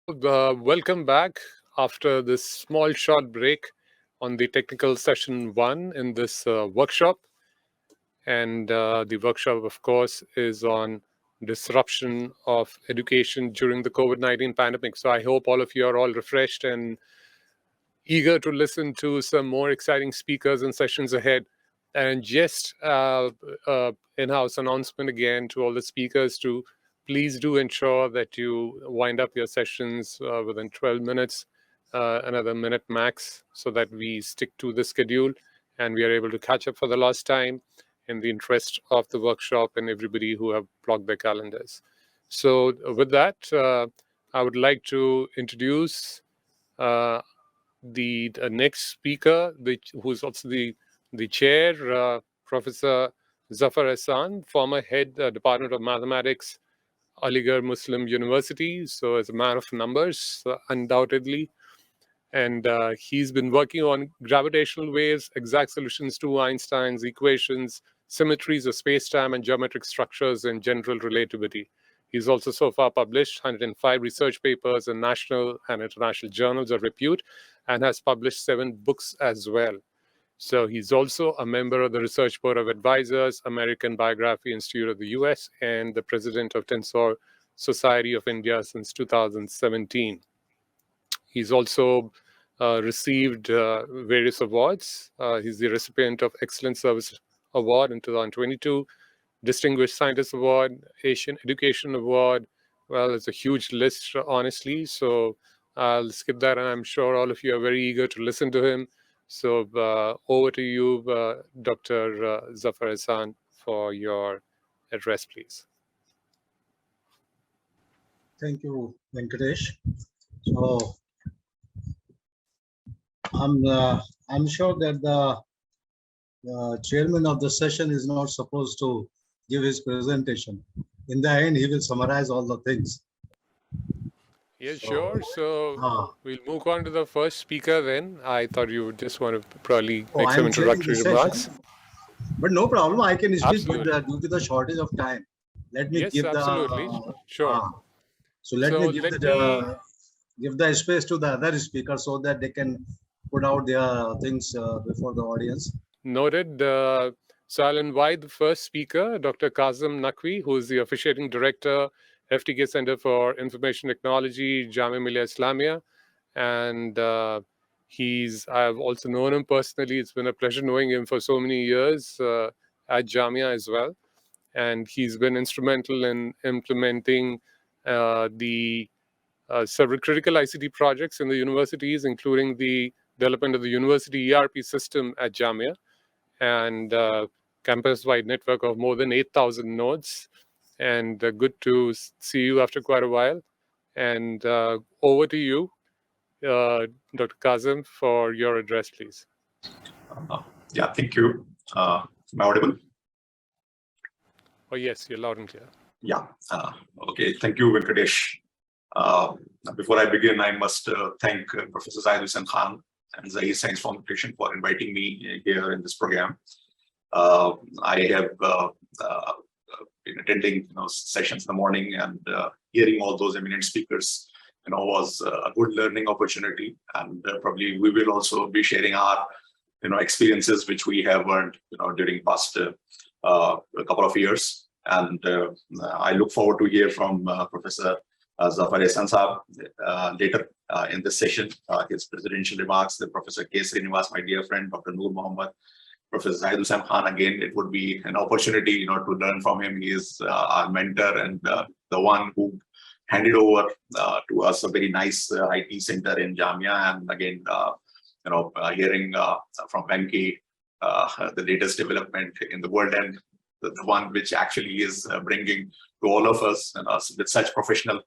Welcome back after this small short break on the technical session 1 in this workshop. And the workshop, of course, is on disruption of education during the COVID-19 pandemic. So I hope all of you are all refreshed and eager to listen to some more exciting speakers and sessions ahead. And just in-house announcement again to all the speakers to please do ensure that you wind up your sessions within 12 minutes, another minute max, so that we stick to the schedule and we are able to catch up for the last time in the interest of the workshop and everybody who have blocked their calendars. So with that, I would like to introduce the next speaker, who's also the chair, Professor Zafar Ahsan, former head Department of Mathematics, Aligarh Muslim University. So as a man of numbers, undoubtedly. And he's been working on gravitational waves, exact solutions to Einstein's equations, symmetries of space-time, and geometric structures in general relativity. He's also so far published 105 research papers in national and international journals of repute and has published 7 books as well. So he's also a member of the Research Board of Advisors, American Biography Institute of the US, and the president of Tensor Society of India since 2017. He's also received various awards. He's the recipient of Excellent Service Award in 2022, Distinguished Scientist Award, Asian Education Award. Well, it's a huge list, honestly. So I'll skip that, and I'm sure all of you are very eager to listen to him. So over to you, Dr. Zafar Ahsan, for your address, please. Thank you, Venkatesh. So I'm sure that the chairman of the session is not supposed to give his presentation. In the end, he will summarize all the things. Yes, sure. So we'll move on to the first speaker then. I thought you would just want to probably make some introductory remarks. But no problem. I can speak, but due to the shortage of time, let me give absolutely. Sure. So let me give the space to the other speakers so that they can put out their things before the audience. Noted. So I'll invite the first speaker, Dr. Kazim Naqvi, who is the Officiating Director, FTK Center for Information Technology, Jamia Millia Islamia. And I've also known him personally. It's been a pleasure knowing him for so many years at Jamia as well. And he's been instrumental in implementing the several critical ICT projects in the universities, including the development of the university ERP system at Jamia and campus-wide network of more than 8,000 nodes. And good to see you after quite a while. And over to you, Dr. Kazim, for your address, please. Yeah, thank you. Am I audible? Oh, yes, you're loud and clear. Yeah. Okay, thank you, Venkatesh. Before I begin, I must thank Professor Zaheer Khan and Zaheer Science Foundation for inviting me here in this program. I have been attending sessions in the morning and hearing all those eminent speakers was a good learning opportunity, and probably we will also be sharing our experiences which we have learned during past couple of years. And I look forward to hear from Professor Zafar Ahsan later in this session, his presidential remarks. Then Professor K. Srinivas, my dear friend, Dr. Noor, Mohammad, Professor Zaheer Khan, again, it would be an opportunity to learn from him. He is our mentor and the one who handed over to us a very nice IT center in Jamia. And again, hearing from Venki the latest development in the world, and the one which actually is bringing to all of us with such professional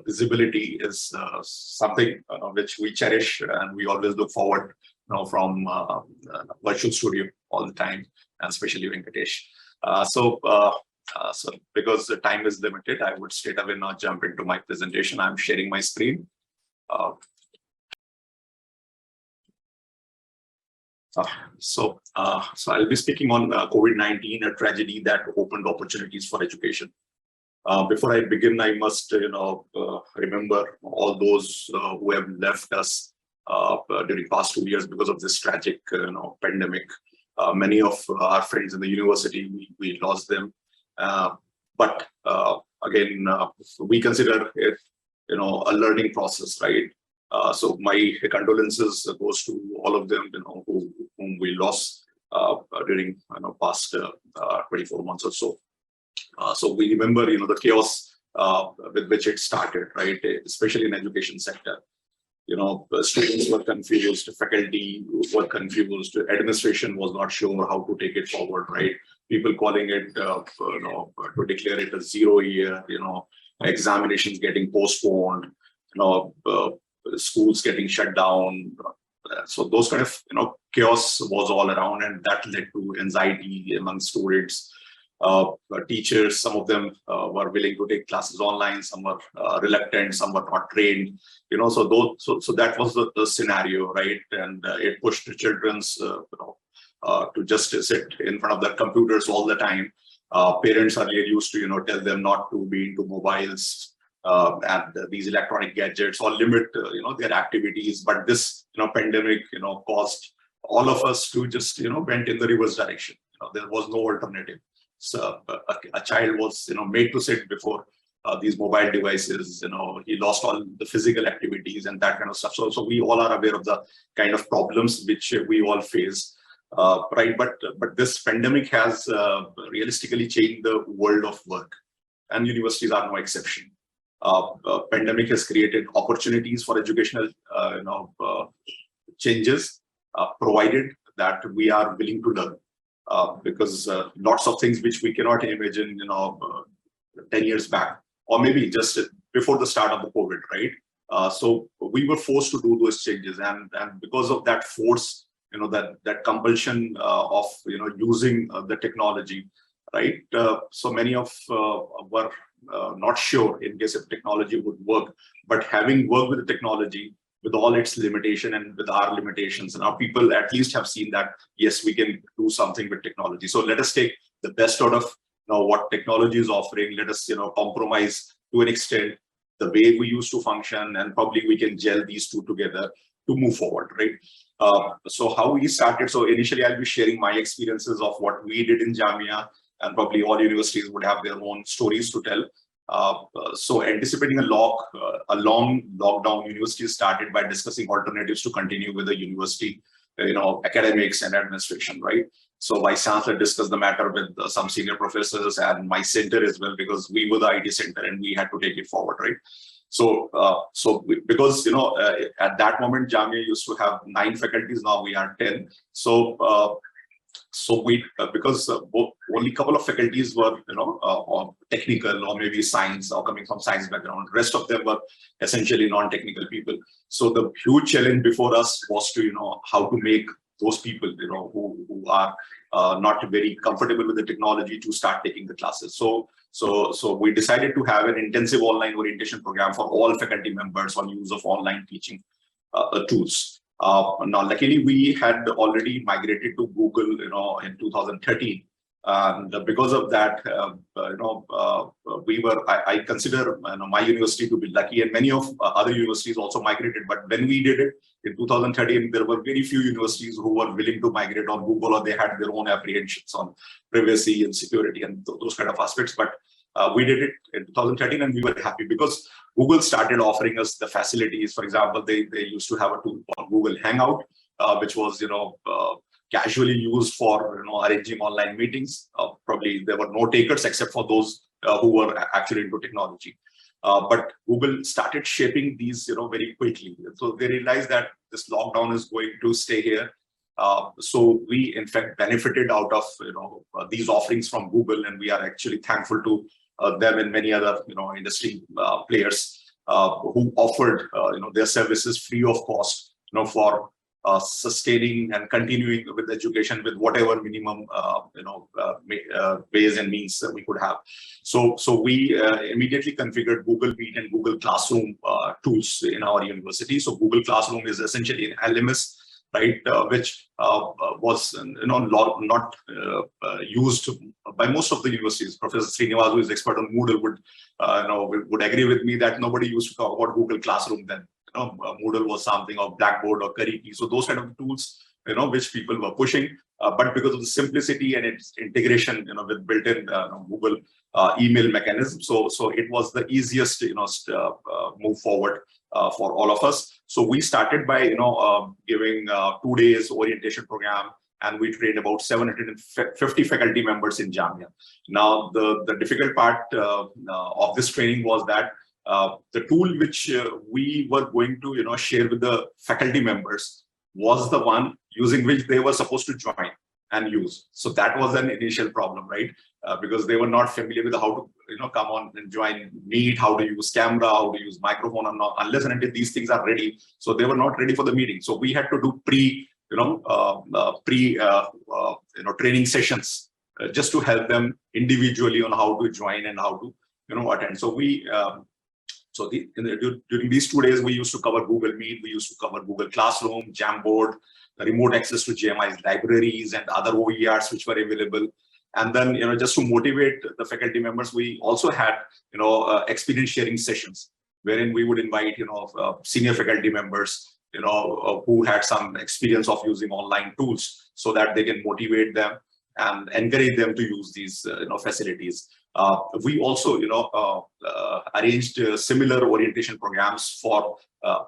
visibility is something which we cherish, and we always look forward from virtual studio all the time, and especially Venkatesh. So because the time is limited, I would straight away now jump into my presentation. I'm sharing my screen. So I'll be speaking on COVID-19, a tragedy that opened opportunities for education. Before I begin, I must, remember all those who have left us during past 2 years because of this tragic, pandemic. Many of our friends in the university, we lost them. But again, we consider it, a learning process, right? So my condolences goes to all of them, whom we lost during past 24 months or so. So we remember, the chaos with which it started, right? Especially in education sector. Students were confused, faculty were confused, administration was not sure how to take it forward, right? People calling it, to declare it a 0 year, examinations getting postponed, schools getting shut down. So those kind of, chaos was all around, and that led to anxiety among students. Teachers, some of them were willing to take classes online, some were reluctant, some were not trained, so that was the scenario, right? And it pushed the children's, to just sit in front of their computers all the time. Parents earlier used to, tell them not to be into mobiles and these electronic gadgets, or limit, their activities. But this, pandemic, caused all of us to just, went in the reverse direction. There was no alternative. So a child was, made to sit before these mobile devices. He lost all the physical activities and that kind of stuff. So we all are aware of the kind of problems which we all face, right? But this pandemic has realistically changed the world of work, and universities are no exception. Pandemic has created opportunities for educational, changes, provided that we are willing to learn. Because lots of things which we cannot imagine, 10 years back, or maybe just before the start of the COVID, right? So we were forced to do those changes, and because of that force, that compulsion of using the technology, right? So many of were not sure in case if technology would work, but having worked with the technology, with all its limitation and with our limitations, and our people at least have seen that, yes, we can do something with technology. So let us take the best out of what technology is offering. Let us compromise to an extent the way we used to function, and probably we can gel these two together to move forward, right? So how we started, so initially I'll be sharing my experiences of what we did in Jamia, and probably all universities would have their own stories to tell. So anticipating a long lockdown, universities started by discussing alternatives to continue with the university, academics and administration, right? So Vice Chancellor discussed the matter with some senior professors and my center as well, because we were the IT center and we had to take it forward, right? So, because, at that moment, Jamia used to have 9 faculties, now we are 10. So we, because only couple of faculties were, or technical or maybe science or coming from science background, rest of them were essentially non-technical people. So the huge challenge before us was to, how to make those people, who are not very comfortable with the technology to start taking the classes. So we decided to have an intensive online orientation program for all faculty members on use of online teaching tools. Now, luckily, we had already migrated to Google, in 2013, and because of that, I consider my university to be lucky, and many of other universities also migrated. But when we did it in 2013, there were very few universities who were willing to migrate on Google, or they had their own apprehensions on privacy and security and those kind of aspects. But we did it in 2013, and we were happy because Google started offering us the facilities. For example, they used to have a tool called Google Hangout, which was casually used for arranging online meetings. Probably there were no takers except for those who were actually into technology. But Google started shaping these very quickly. So they realized that this lockdown is going to stay here. So we in fact benefited out of these offerings from Google, and we are actually thankful to them and many other industry players who offered their services free of cost for sustaining and continuing with education with whatever minimum ways and means that we could have. So we immediately configured Google Meet and Google Classroom tools in our university. So Google Classroom is essentially an LMS, right, which was not used by most of the universities. Professor Srinivas, who is expert on Moodle, would agree with me that nobody used to talk about Google Classroom then. Moodle was something, of Blackboard or Currykey. So those kind of tools, which people were pushing, but because of the simplicity and its integration, with built-in Google email mechanism, so it was the easiest, move forward for all of us. So we started by, giving 2 days orientation program, and we trained about 750 faculty members in Jamia. Now, the difficult part of this training was that the tool which we were going to, share with the faculty members was the one using which they were supposed to join and use. So that was an initial problem, right? Because they were not familiar with how to, come on and join Meet, how to use camera, how to use microphone, and not, unless and until these things are ready. So they were not ready for the meeting. So we had to do training sessions just to help them individually on how to join and how to, attend. So we, during these 2 days, we used to cover Google Meet, we used to cover Google Classroom, Jamboard, the remote access to GMI's libraries and other OERs which were available. And then, just to motivate the faculty members, we also had, experience sharing sessions, wherein we would invite, senior faculty members, who had some experience of using online tools, so that they can motivate them and encourage them to use these, facilities. We also, arranged similar orientation programs for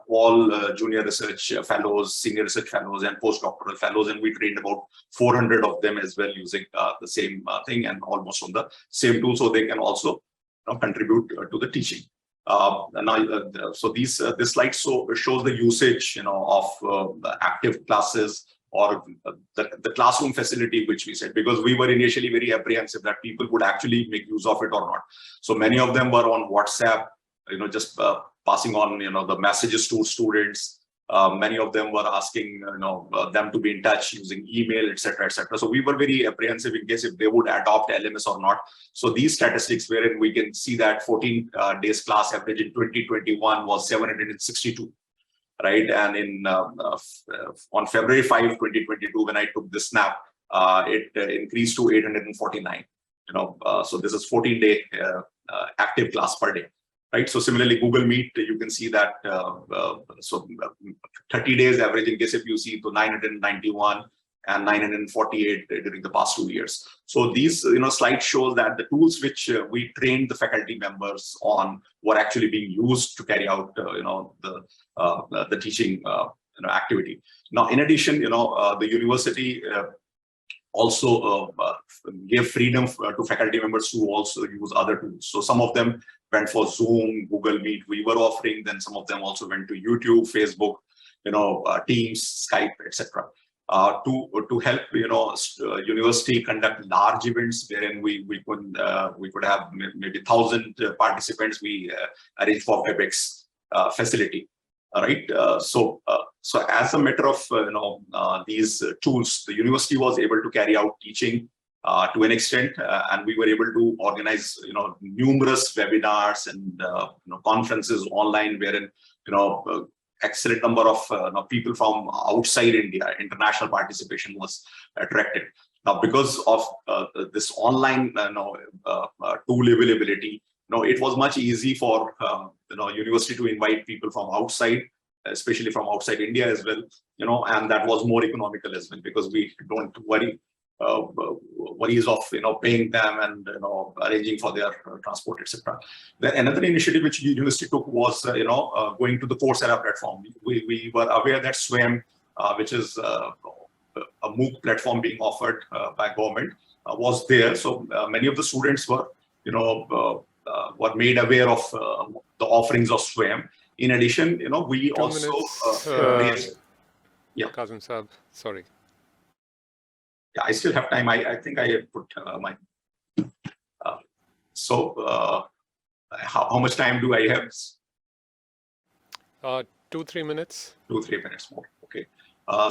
all junior research fellows, senior research fellows, and postdoctoral fellows, and we trained about 400 of them as well, using the same thing and almost on the same tool, so they can also contribute to the teaching. So this slide shows the usage, of the active classes, or the classroom facility, which we said, because we were initially very apprehensive that people would actually make use of it or not. So many of them were on WhatsApp, just passing on, the messages to students. Many of them were asking, them to be in touch using email, etc., etc. So we were very apprehensive in case if they would adopt LMS or not. So these statistics, wherein we can see that 14 days class average in 2021 was 762. Right, and on February 5, 2022, when I took this snap, it increased to 849. So this is 14-day active class per day. Right. So similarly, Google Meet, you can see that 30 days average in case if you see to 991 and 948 during the past 2 years. So these slides show that the tools which we trained the faculty members on were actually being used to carry out the teaching activity. Now, in addition, the university also gave freedom to faculty members to also use other tools. So some of them went for Zoom, Google Meet we were offering, then some of them also went to YouTube, Facebook, Teams, Skype, etc. To help university conduct large events, wherein we could have maybe 1,000 participants. We arranged for WebEx facility. All right. So as a matter of these tools, the university was able to carry out teaching to an extent, and we were able to organize numerous webinars and conferences online, wherein excellent number of people from outside India, international participation was attracted. Now, because of this online tool availability, it was much easy for university to invite people from outside, especially from outside India as well, and that was more economical as well, because we don't worries of paying them and arranging for their transport, etc. Another initiative which university took was going to the Coursera platform. We were aware that SWAYAM, which is a MOOC platform being offered by government, was there. So many of the students were made aware of the offerings of SWAYAM. In addition, we 2 also minutes, yeah, Kazim Saab, sorry. Yeah, I still have time. I think I have put my. How much time do I have? 2-3 minutes. 2-3 minutes more. Okay.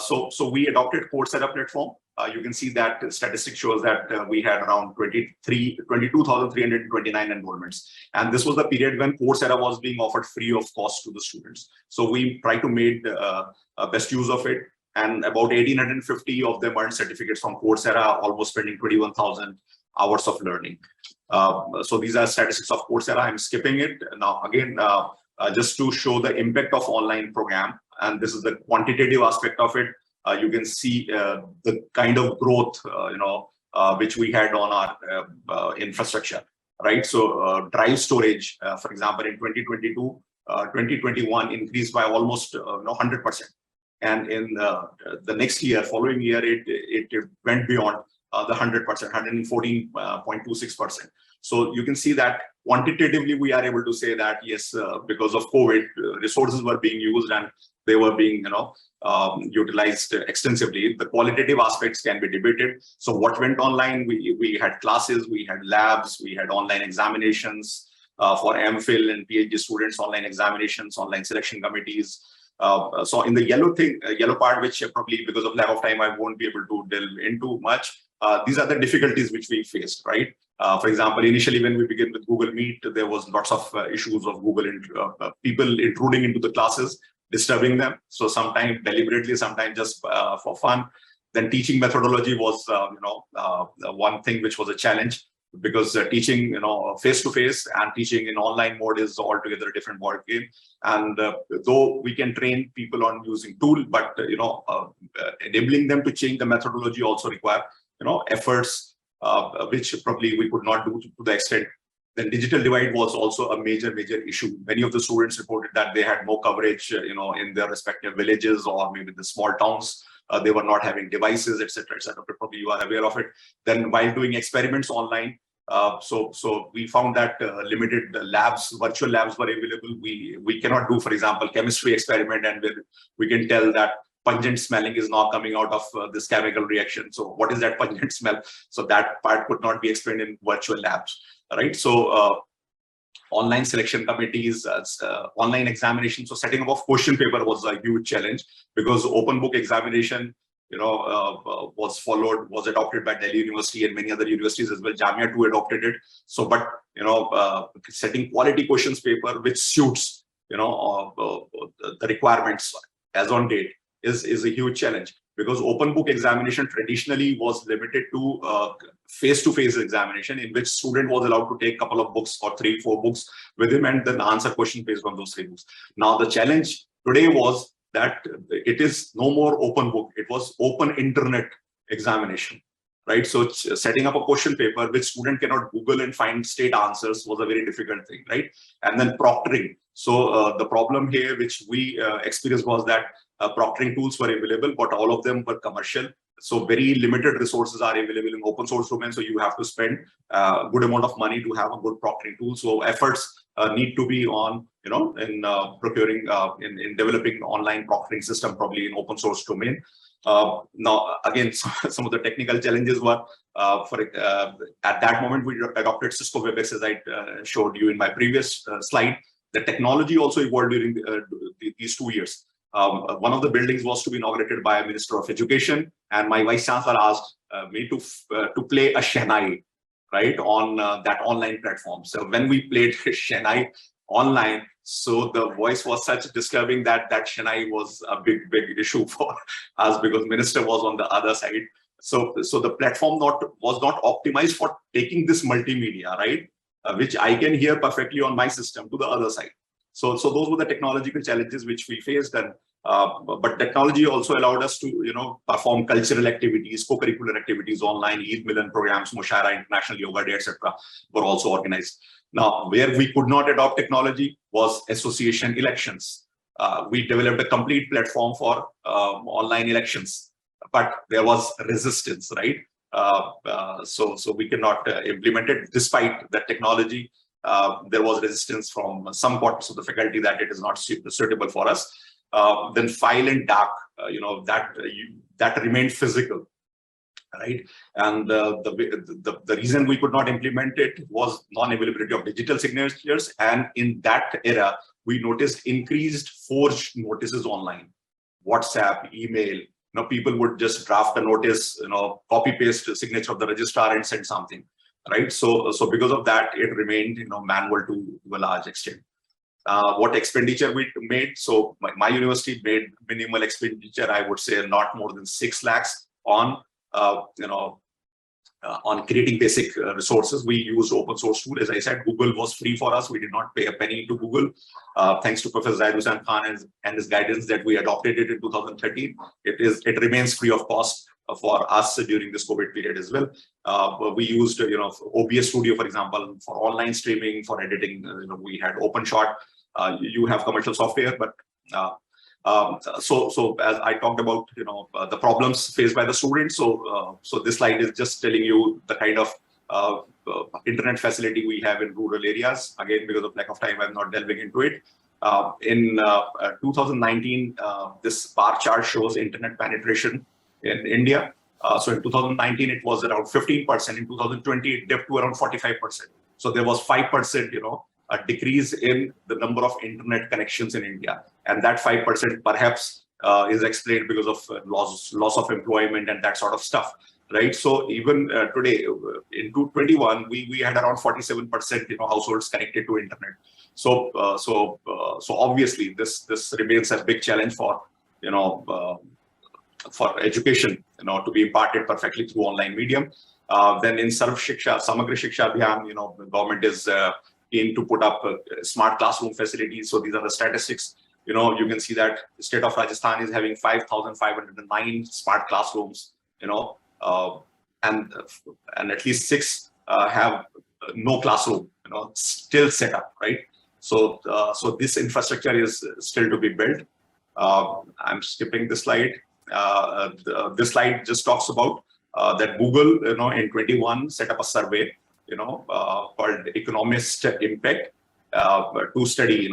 So we adopted Coursera platform. You can see that statistic shows that we had around 22,329 enrollments. And this was the period when Coursera was being offered free of cost to the students. So we tried to make best use of it. And about 1,850 of them earned certificates from Coursera, almost spending 21,000. hours of learning. So these are statistics of Coursera. I'm skipping it now again, just to show the impact of online program. And this is the quantitative aspect of it. You can see the kind of growth, which we had on our infrastructure, right? So drive storage, for example, in 2022, 2021 increased by almost 100%. And in the next year, following year, it went beyond the 100%, 114.26%. So you can see that quantitatively, we are able to say that, yes, because of COVID, resources were being used and they were being, utilized extensively. The qualitative aspects can be debated. So what went online? We had classes, we had labs, we had online examinations for MPhil and PhD students, online examinations, online selection committees. So in the yellow part, which probably because of lack of time, I won't be able to delve into much. These are the difficulties which we faced, right? For example, initially when we began with Google Meet, there was lots of issues of Google people intruding into the classes, disturbing them. So sometimes deliberately, sometimes just for fun. Then teaching methodology was, one thing which was a challenge, because teaching, face-to-face and teaching in online mode is altogether a different ball game. And though we can train people on using tool, but enabling them to change the methodology also require efforts, which probably we could not do to the extent. Then digital divide was also a major issue. Many of the students reported that they had no coverage, in their respective villages or maybe the small towns. They were not having devices, etc., etc. Probably you are aware of it. Then while doing experiments online, so we found that limited labs, virtual labs were available. We cannot do, for example, chemistry experiment, and we can tell that pungent smelling is now coming out of this chemical reaction. So what is that pungent smell? So that part could not be explained in virtual labs, right? So online selection committees, online examination. So setting up of question paper was a huge challenge, because open book examination, was adopted by Delhi University and many other universities as well. Jamia too adopted it. So, but setting quality questions paper which suits the requirements as on date is a huge challenge, because open book examination traditionally was limited to face-to-face examination, in which student was allowed to take a couple of books or 3-4 books with him and then answer question based on those 3 books. Now the challenge today was that it is no more open book, it was open internet examination, right? So setting up a question paper which student cannot Google and find straight answers was a very difficult thing, right? And then proctoring. So the problem here which we experienced was that proctoring tools were available, but all of them were commercial. So very limited resources are available in open source domain. So you have to spend a good amount of money to have a good proctoring tool. So efforts need to be on, in procuring, in developing online proctoring system, probably in open source domain. Now, again, some of the technical challenges were, at that moment, we adopted Cisco WebEx, as I showed you in my previous slide. The technology also evolved during these 2 years. One of the buildings was to be inaugurated by a Minister of Education, and my Vice Chancellor asked me to play a Shehnai, right, on that online platform. So when we played Shehnai online, so the voice was such disturbing that Shehnai was a big issue for us, because Minister was on the other side. So the platform was not optimized for taking this multimedia, right, which I can hear perfectly on my system to the other side. So those were the technological challenges which we faced, and but technology also allowed us to perform cultural activities, co-curricular activities online. Eid Milan programs, Mushaira, International Yoga Day, etc. were also organized. Now, where we could not adopt technology was association elections. We developed a complete platform for online elections, but there was resistance, right? So we cannot implement it despite that technology. There was resistance from some quarters of the faculty that it is not suitable for us. Then file and DAC, that remained physical, right? And the reason we could not implement it was non-availability of digital signatures. And in that era, we noticed increased forged notices online, WhatsApp, email. People would just draft a notice, copy paste signature of the registrar and send something. Right, so because of that, it remained manual to a large extent. What expenditure we made? So my university made minimal expenditure. I would say not more than 6 lakhs on on creating basic resources. We used open source tool. As I said, Google was free for us. We did not pay a penny to Google. Thanks to Professor Zaheer Khan and his guidance that we adopted it in 2013. It remains free of cost for us during this COVID period as well. We used, OBS Studio, for example, for online streaming, for editing. We had OpenShot. You have commercial software, but so as I talked about, the problems faced by the students. So this slide is just telling you the kind of internet facility we have in rural areas. Again, because of lack of time, I'm not delving into it. In 2019, this bar chart shows internet penetration in India. So in 2019, it was around 15%. In 2020, it dipped to around 45%. So there was 5%, a decrease in the number of internet connections in India. And that 5% perhaps is explained because of loss of employment and that sort of stuff, right? So even today, in 2021, we had around 47%, households connected to internet. So obviously this remains a big challenge for, for education, to be imparted perfectly through online medium. Then in Sarv Shiksha, Samagra Shiksha Abhiyan, the government is in to put up smart classroom facilities. So these are the statistics. You can see that the state of Rajasthan is having 5,509 smart classrooms, and at least 6 have no classroom, still set up, right? So this infrastructure is still to be built. I'm skipping this slide. This slide just talks about that Google, in 21 set up a survey, called Economist Impact, to study,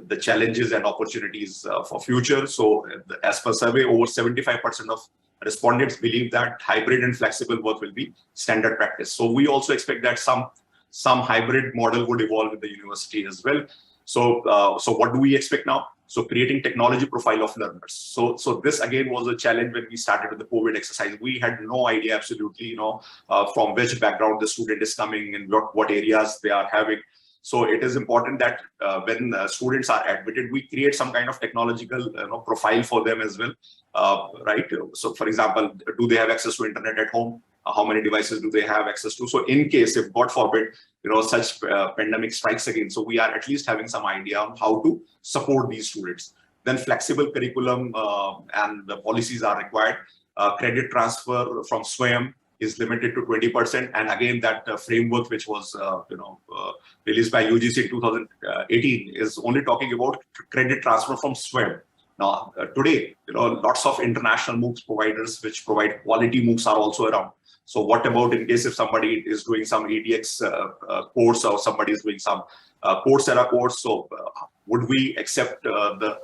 the challenges and opportunities for future. So as per survey, over 75% of respondents believe that hybrid and flexible work will be standard practice. So we also expect that some hybrid model would evolve with the university as well. So what do we expect now? So creating technology profile of learners. So this again was a challenge when we started with the COVID exercise. We had no idea absolutely, from which background the student is coming and what areas they are having. So it is important that when students are admitted, we create some kind of technological profile for them as well, right? So for example, do they have access to internet at home? How many devices do they have access to? So in case, if God forbid, such pandemic strikes again, so we are at least having some idea on how to support these students. Then flexible curriculum and the policies are required. Credit transfer from SWAYAM is limited to 20%. And again, that framework which was released by UGC in 2018 is only talking about credit transfer from SWAYAM. Now, today, lots of international MOOCs providers which provide quality MOOCs are also around. So what about in case if somebody is doing some EDX course or somebody is doing some Coursera course? So would we accept the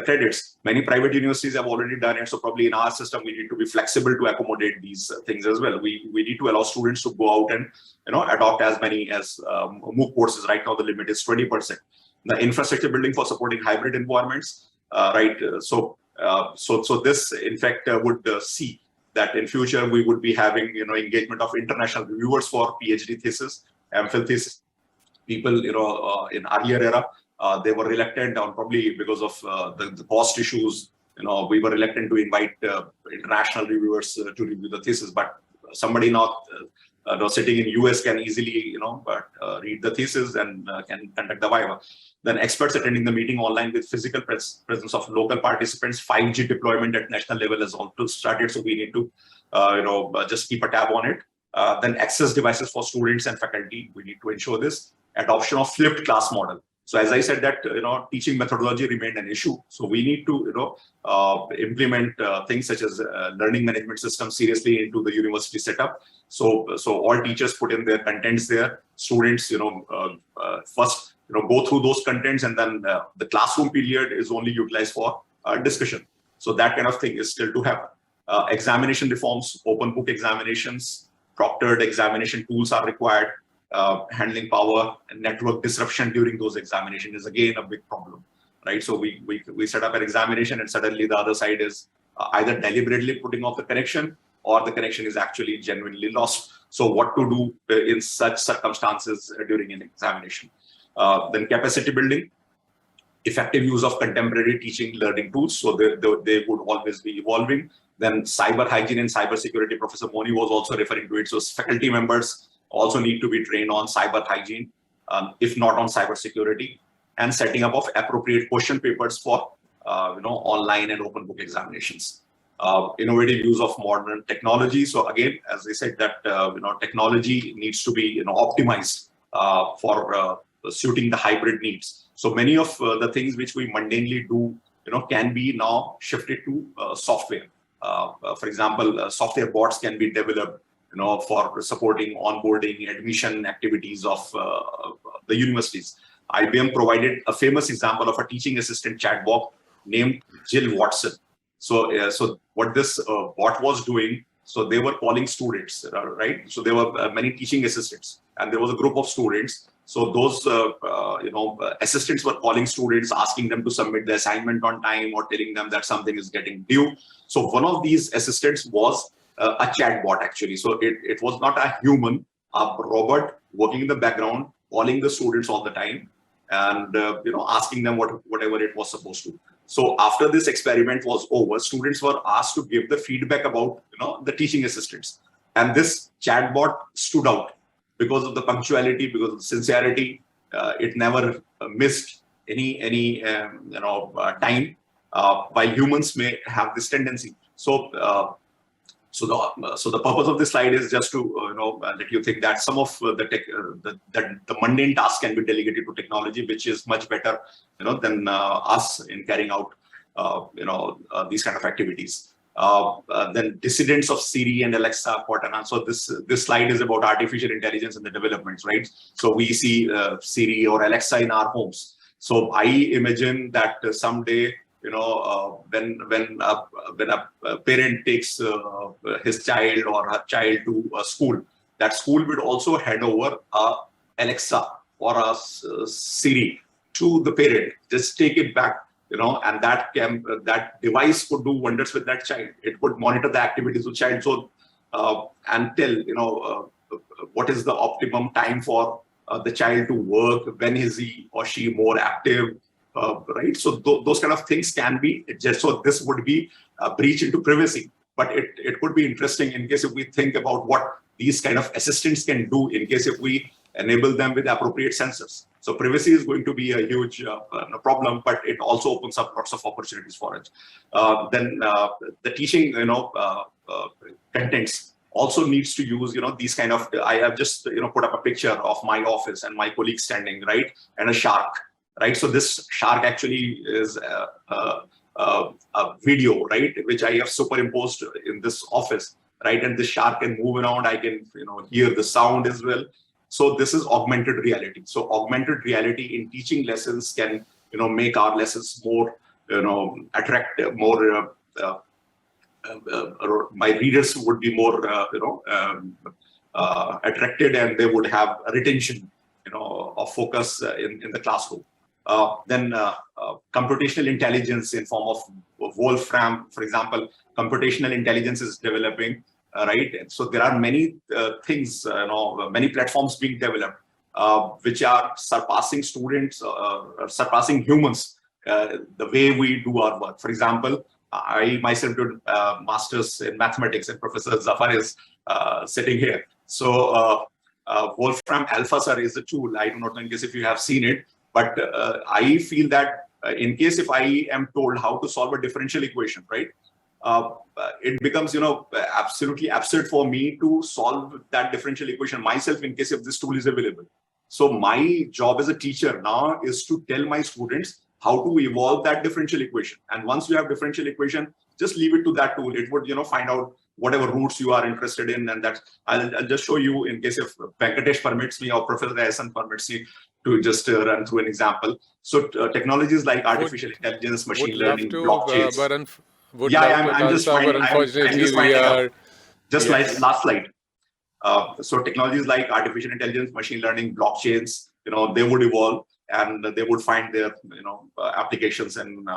credits? Many private universities have already done it. So probably in our system, we need to be flexible to accommodate these things as well. We need to allow students to go out and adopt as many as MOOC courses. Right now, the limit is 20%. The infrastructure building for supporting hybrid environments, right? So this in fact would see that in future we would be having engagement of international reviewers for PhD thesis, MPhil thesis. People in earlier era they were reluctant, or probably because of the cost issues. We were reluctant to invite international reviewers to review the thesis. But somebody now sitting in US can easily read the thesis and can conduct the viva. Then experts attending the meeting online with physical presence of local participants. 5G deployment at national level has also started, so we need to just keep a tab on it. Then access devices for students and faculty. We need to ensure this. Adoption of flipped class model. So as I said that teaching methodology remained an issue. So we need to implement things such as learning management system seriously into the university setup. So all teachers put in their contents there. Students first go through those contents, and then the classroom period is only utilized for discussion. So that kind of thing is still to happen. Examination reforms, open book examinations, proctored examination tools are required. Handling power and network disruption during those examinations is again a big problem, right? So we set up an examination and suddenly the other side is either deliberately putting off the connection or the connection is actually genuinely lost. So what to do in such circumstances during an examination? Then capacity building, effective use of contemporary teaching learning tools. So they would always be evolving. Then cyber hygiene and cyber security, Professor Moni was also referring to it. So faculty members also need to be trained on cyber hygiene, if not on cyber security, and setting up of appropriate question papers for online and open book examinations. Innovative use of modern technology. So again, as I said, that technology needs to be optimized for suiting the hybrid needs. So many of the things which we mundanely do, can be now shifted to software. For example, software bots can be developed, for supporting onboarding, admission activities of the universities. IBM provided a famous example of a teaching assistant chatbot named Jill Watson. So, so what this bot was doing, so they were calling students, right? So there were many teaching assistants, and there was a group of students. So those, assistants were calling students, asking them to submit the assignment on time or telling them that something is getting due. So one of these assistants was a chatbot actually. So it was not a human, a robot working in the background, calling the students all the time, and asking them whatever it was supposed to. So after this experiment was over, students were asked to give the feedback about the teaching assistants, and this chatbot stood out because of the punctuality, because of the sincerity. It never missed any time, while humans may have this tendency. So so the purpose of this slide is just to let you think that some of the mundane tasks can be delegated to technology, which is much better than us in carrying out these kind of activities. Then dissidents of Siri and Alexa. So this slide is about artificial intelligence and the developments, right? So we see Siri or Alexa in our homes. So I imagine that someday, when a parent takes his child or her child to a school, that school would also hand over a Alexa or a Siri to the parent. Just take it back, and that device could do wonders with that child. It could monitor the activities of the child, so and tell what is the optimum time for the child to work, when is he or she more active. Right, so those kind of things can be just, so this would be a breach into privacy, but it could be interesting in case if we think about what these kind of assistants can do in case if we enable them with appropriate sensors. So privacy is going to be a huge problem, but it also opens up lots of opportunities for it. Then the teaching contents also needs to use these kind of, I have just put up a picture of my office and my colleague standing, right, and a shark. Right, so this shark actually is a video, right, which I have superimposed in this office, right, and this shark can move around. I can hear the sound as well. So this is augmented reality. So augmented reality in teaching lessons can make our lessons more attractive, more my readers would be more attracted, and they would have a retention of focus in the classroom. Then computational intelligence in form of Wolfram, for example, computational intelligence is developing, right? So there are many things, many platforms being developed, which are surpassing students, surpassing humans, the way we do our work. For example, I myself did masters in mathematics, and Professor Zafar is sitting here. So Wolfram Alpha, sir, is a tool. I do not know in case if you have seen it. But I feel that in case if I am told how to solve a differential equation, right, it becomes absolutely absurd for me to solve that differential equation myself in case if this tool is available. So my job as a teacher now is to tell my students how to evolve that differential equation. And once you have differential equation, just leave it to that tool. It would find out whatever roots you are interested in, and that I'll just show you in case if Venkatesh permits me or Professor Ahsan permits me to just run through an example. So technologies like artificial intelligence, machine learning, blockchains. I'm just finding. Just like last slide. So technologies like artificial intelligence, machine learning, blockchains, they would evolve, and they would find their applications and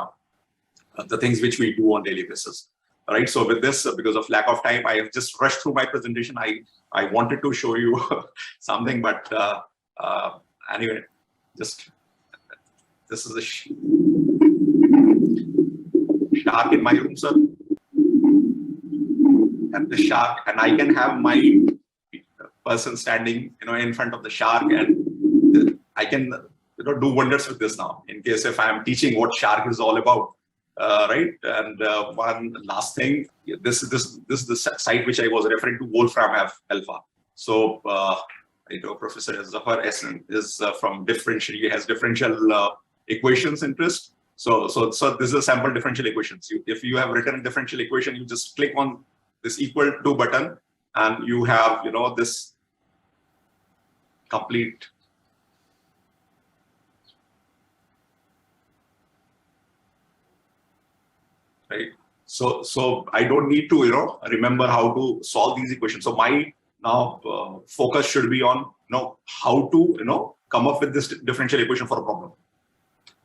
the things which we do on daily basis. All right. So with this, because of lack of time, I have just rushed through my presentation. I wanted to show you something, but anyway, just this is a shark in my room, sir. at the shark, and I can have my person standing, in front of the shark, and I can, do wonders with this now. In case if I am teaching what shark is all about, right? And one last thing, this is the site which I was referring to, Wolfram Alpha. So, Professor Zafar Ahsan is from differential. He has differential equations interest. So this is a sample differential equations. If you have written a differential equation, you just click on this equal to button, and you have, this complete. Right. So I don't need to, remember how to solve these equations. So my now focus should be on, how to, come up with this differential equation for a problem.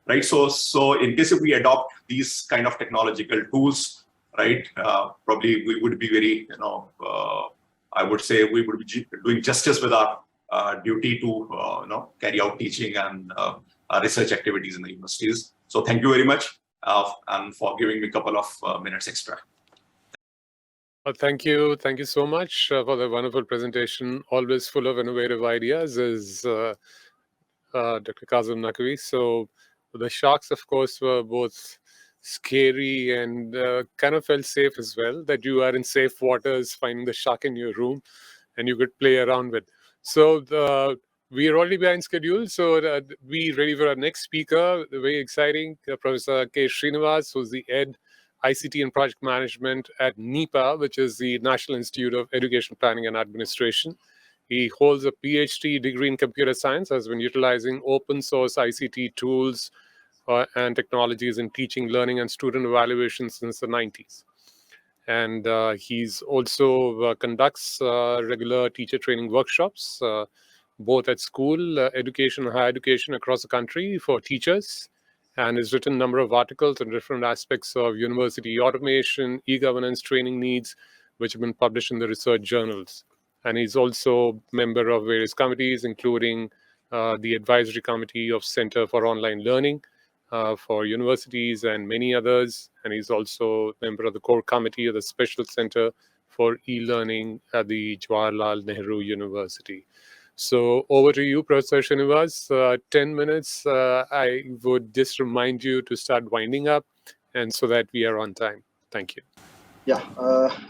Right. So in case if we adopt these kind of technological tools, right, probably we would be very, I would say we would be doing justice with our duty to, carry out teaching and research activities in the universities. So thank you very much. And for giving me a couple of minutes extra. Thank you so much for the wonderful presentation. Always full of innovative ideas is Dr. Kazim Naqvi. So the sharks, of course, were both scary and kind of felt safe as well, that you are in safe waters, finding the shark in your room and you could play around with. So we are already behind schedule, so we ready for our next speaker. Very exciting, Professor K. Srinivas, who's the Ed, ICT and Project Management at NIEPA, which is the National Institute of Education Planning and Administration. He holds a PhD degree in computer science, has been utilizing open source ICT tools and technologies in teaching, learning, and student evaluation since the 90s. And he's also conducts regular teacher training workshops, both at school education and higher education across the country for teachers, and has written a number of articles on different aspects of university automation, e-governance training needs, which have been published in the research journals. And he's also member of various committees, including the advisory committee of Center for Online Learning for universities and many others. And he's also a member of the core committee of the Special Center for E-Learning at the Jawaharlal Nehru University. So over to you, Professor Srinivas. 10 minutes. I would just remind you to start winding up, and so that we are on time. Thank you. Yeah,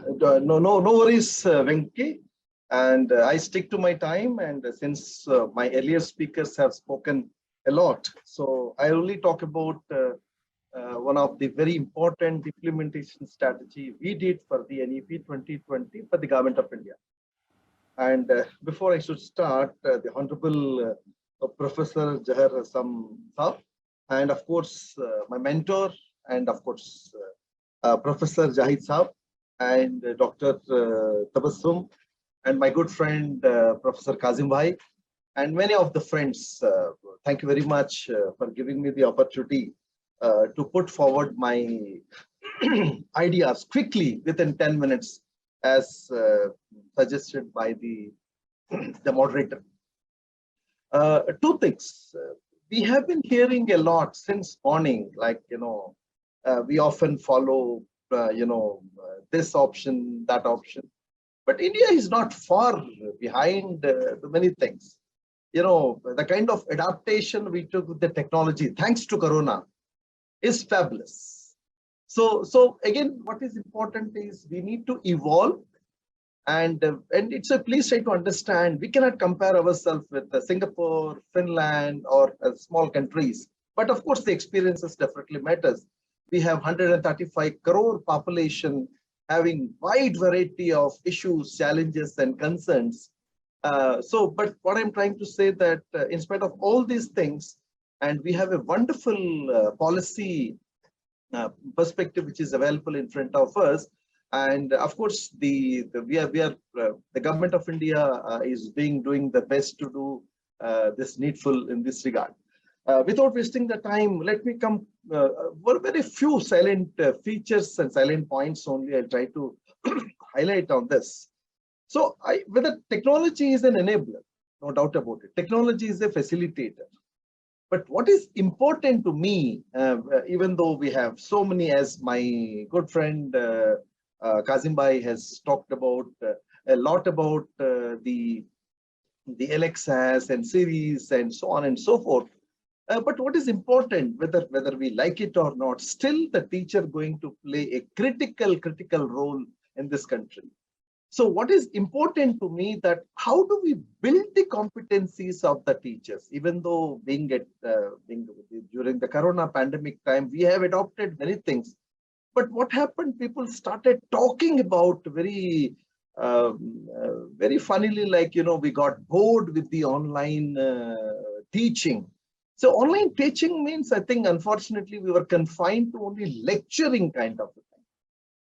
no worries, Venki. And I stick to my time. And since my earlier speakers have spoken a lot, so I only talk about one of the very important implementation strategy we did for the NEP 2020 for the Government of India. And before I should start, the Honorable Professor Zaheer Sahab, and of course my mentor, and of course Professor Jahid Sahab, and Dr. Tabassum, and my good friend Professor Kazim Bhai, and many of the friends. Thank you very much for giving me the opportunity to put forward my ideas quickly within 10 minutes, as suggested by the moderator. Two things. We have been hearing a lot since morning, like, we often follow, this option, that option. But India is not far behind the many things. The kind of adaptation we took with the technology, thanks to Corona, is fabulous. So again, what is important is we need to evolve, and it's a please try to understand we cannot compare ourselves with Singapore, Finland, or small countries. But of course, the experiences definitely matters. We have 135 crore population having wide variety of issues, challenges, and concerns. But what I'm trying to say that in spite of all these things, and we have a wonderful policy perspective which is available in front of us, and of course the Government of India is doing the best to do this needful in this regard. Without wasting the time, let me come very few silent features and silent points only. I'll try to highlight on this. So whether technology is an enabler, no doubt about it. Technology is a facilitator. But what is important to me, even though we have so many, as my good friend Kazim Bhai has talked about a lot about the LXS and series and so on and so forth. But what is important, whether we like it or not, still the teacher going to play a critical role in this country. So what is important to me that how do we build the competencies of the teachers, even though being during the Corona pandemic time, we have adopted many things. But what happened, people started talking about very funnily, like, we got bored with the online teaching. So online teaching means, I think, unfortunately, we were confined to only lecturing kind of a thing.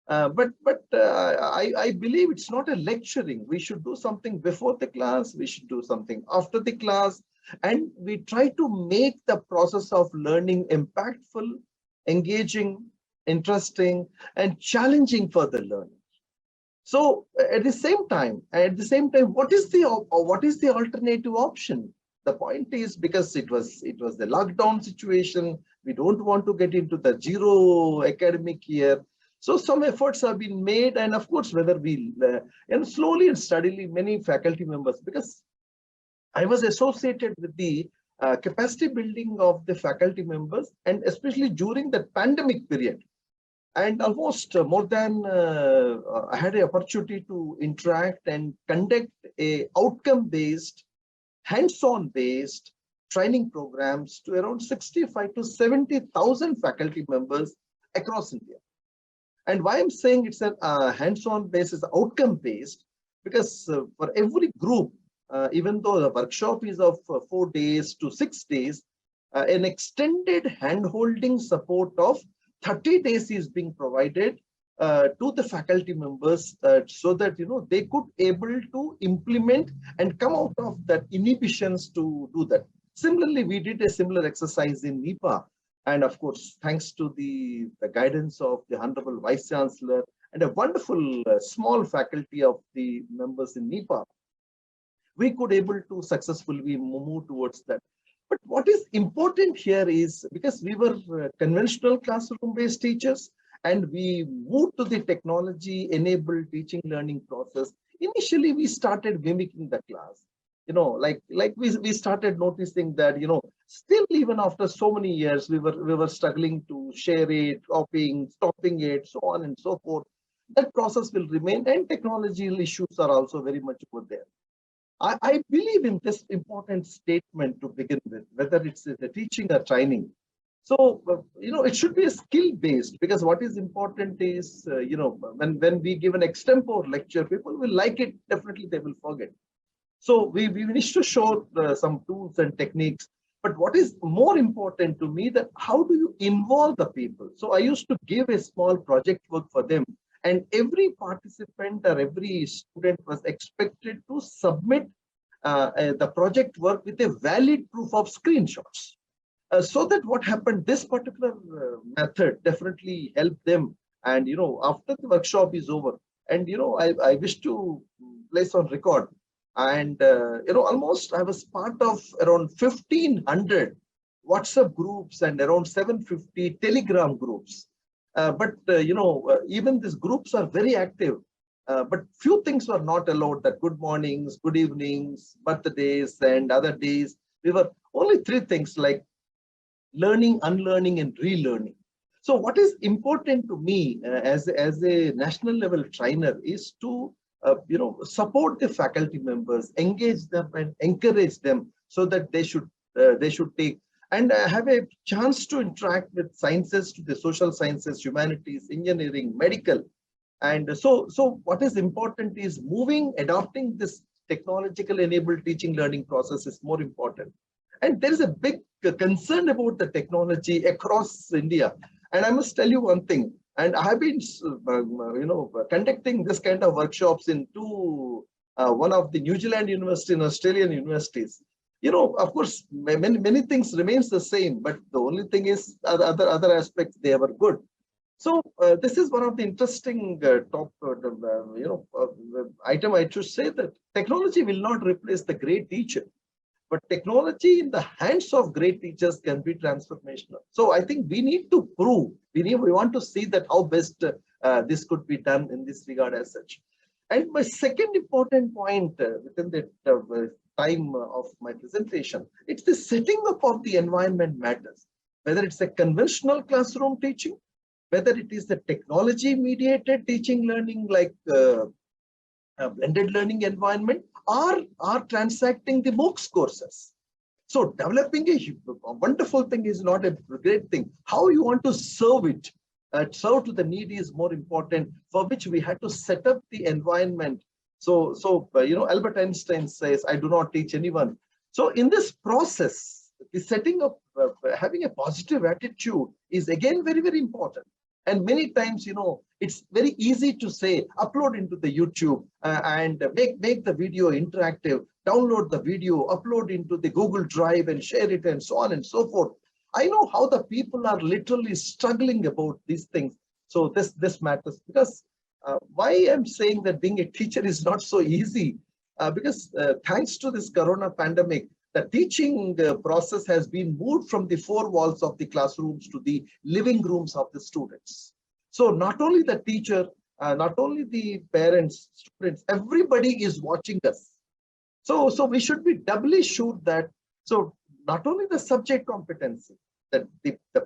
I believe it's not a lecturing. We should do something before the class. We should do something after the class. And we try to make the process of learning impactful, engaging, interesting, and challenging for the learner. So at the same time, what is the alternative option? The point is, because it was the lockdown situation, we don't want to get into the zero academic year. So some efforts have been made, and of course, whether we and slowly and steadily, many faculty members, because I was associated with the capacity building of the faculty members, and especially during the pandemic period. And almost more than I had an opportunity to interact and conduct a outcome-based, hands-on based training programs to around 65 to 70,000 faculty members across India. And why I'm saying it's a hands-on basis, outcome based, because for every group, even though the workshop is of 4 days to 6 days, an extended hand-holding support of 30 days is being provided to the faculty members so that they could able to implement and come out of that inhibitions to do that. Similarly, we did a similar exercise in NIEPA, and of course, thanks to the guidance of the Honorable Vice Chancellor and a wonderful small faculty of the members in NIEPA, we could able to successfully move towards that. But what is important here is, because we were conventional classroom-based teachers, and we moved to the technology-enabled teaching learning process. Initially, we started mimicking the class. Like we started noticing that, still even after so many years, we were struggling to share it, copying, stopping it, so on and so forth. That process will remain, and technological issues are also very much over there. I believe in this important statement to begin with, whether it's the teaching or training. So, it should be a skill-based, because what is important is, when we give an extempore lecture, people will like it, definitely they will forget. So we need to show some tools and techniques. But what is more important to me, that how do you involve the people? So I used to give a small project work for them, and every participant or every student was expected to submit the project work with a valid proof of screenshots. So that what happened, this particular method definitely helped them. And, after the workshop is over, and, I wish to place on record, and, almost I was part of around 1,500 WhatsApp groups and around 750 Telegram groups. Even these groups are very active. But few things were not allowed, that good mornings, good evenings, birthdays, and other days. We were only 3 things, like learning, unlearning, and relearning. So what is important to me as a national level trainer is to support the faculty members, engage them and encourage them, so that they should take and have a chance to interact with sciences, to the social sciences, humanities, engineering, medical. And so what is important is adopting this technological enabled teaching learning process is more important. And there is a big concern about the technology across India. And I must tell you one thing, and I have been, conducting this kind of workshops in one of the New Zealand university and Australian universities. Of course, many things remains the same, but the only thing is other aspects, they were good. So this is one of the interesting item. I should say that technology will not replace the great teacher, but technology in the hands of great teachers can be transformational. So I think we need to prove, we want to see that how best this could be done in this regard as such. And my second important point within the time of my presentation, it's the setting up of the environment matters. Whether it's a conventional classroom teaching, whether it is the technology mediated teaching learning like a blended learning environment, or transacting the MOOCs courses. So developing a wonderful thing is not a great thing. How you want to serve it, serve to the needy is more important, for which we had to set up the environment. So Albert Einstein says, I do not teach anyone. So in this process, the setting up, having a positive attitude is again very, very important. And many times, it's very easy to say, upload into the YouTube and make the video interactive, download the video, upload into the Google Drive and share it and so on and so forth. I know how the people are literally struggling about these things. So this matters, because why I'm saying that being a teacher is not so easy, because thanks to this corona pandemic, the teaching process has been moved from the four walls of the classrooms to the living rooms of the students. So not only the teacher, not only the parents, students, everybody is watching us. So we should be doubly sure that, so not only the subject competency, the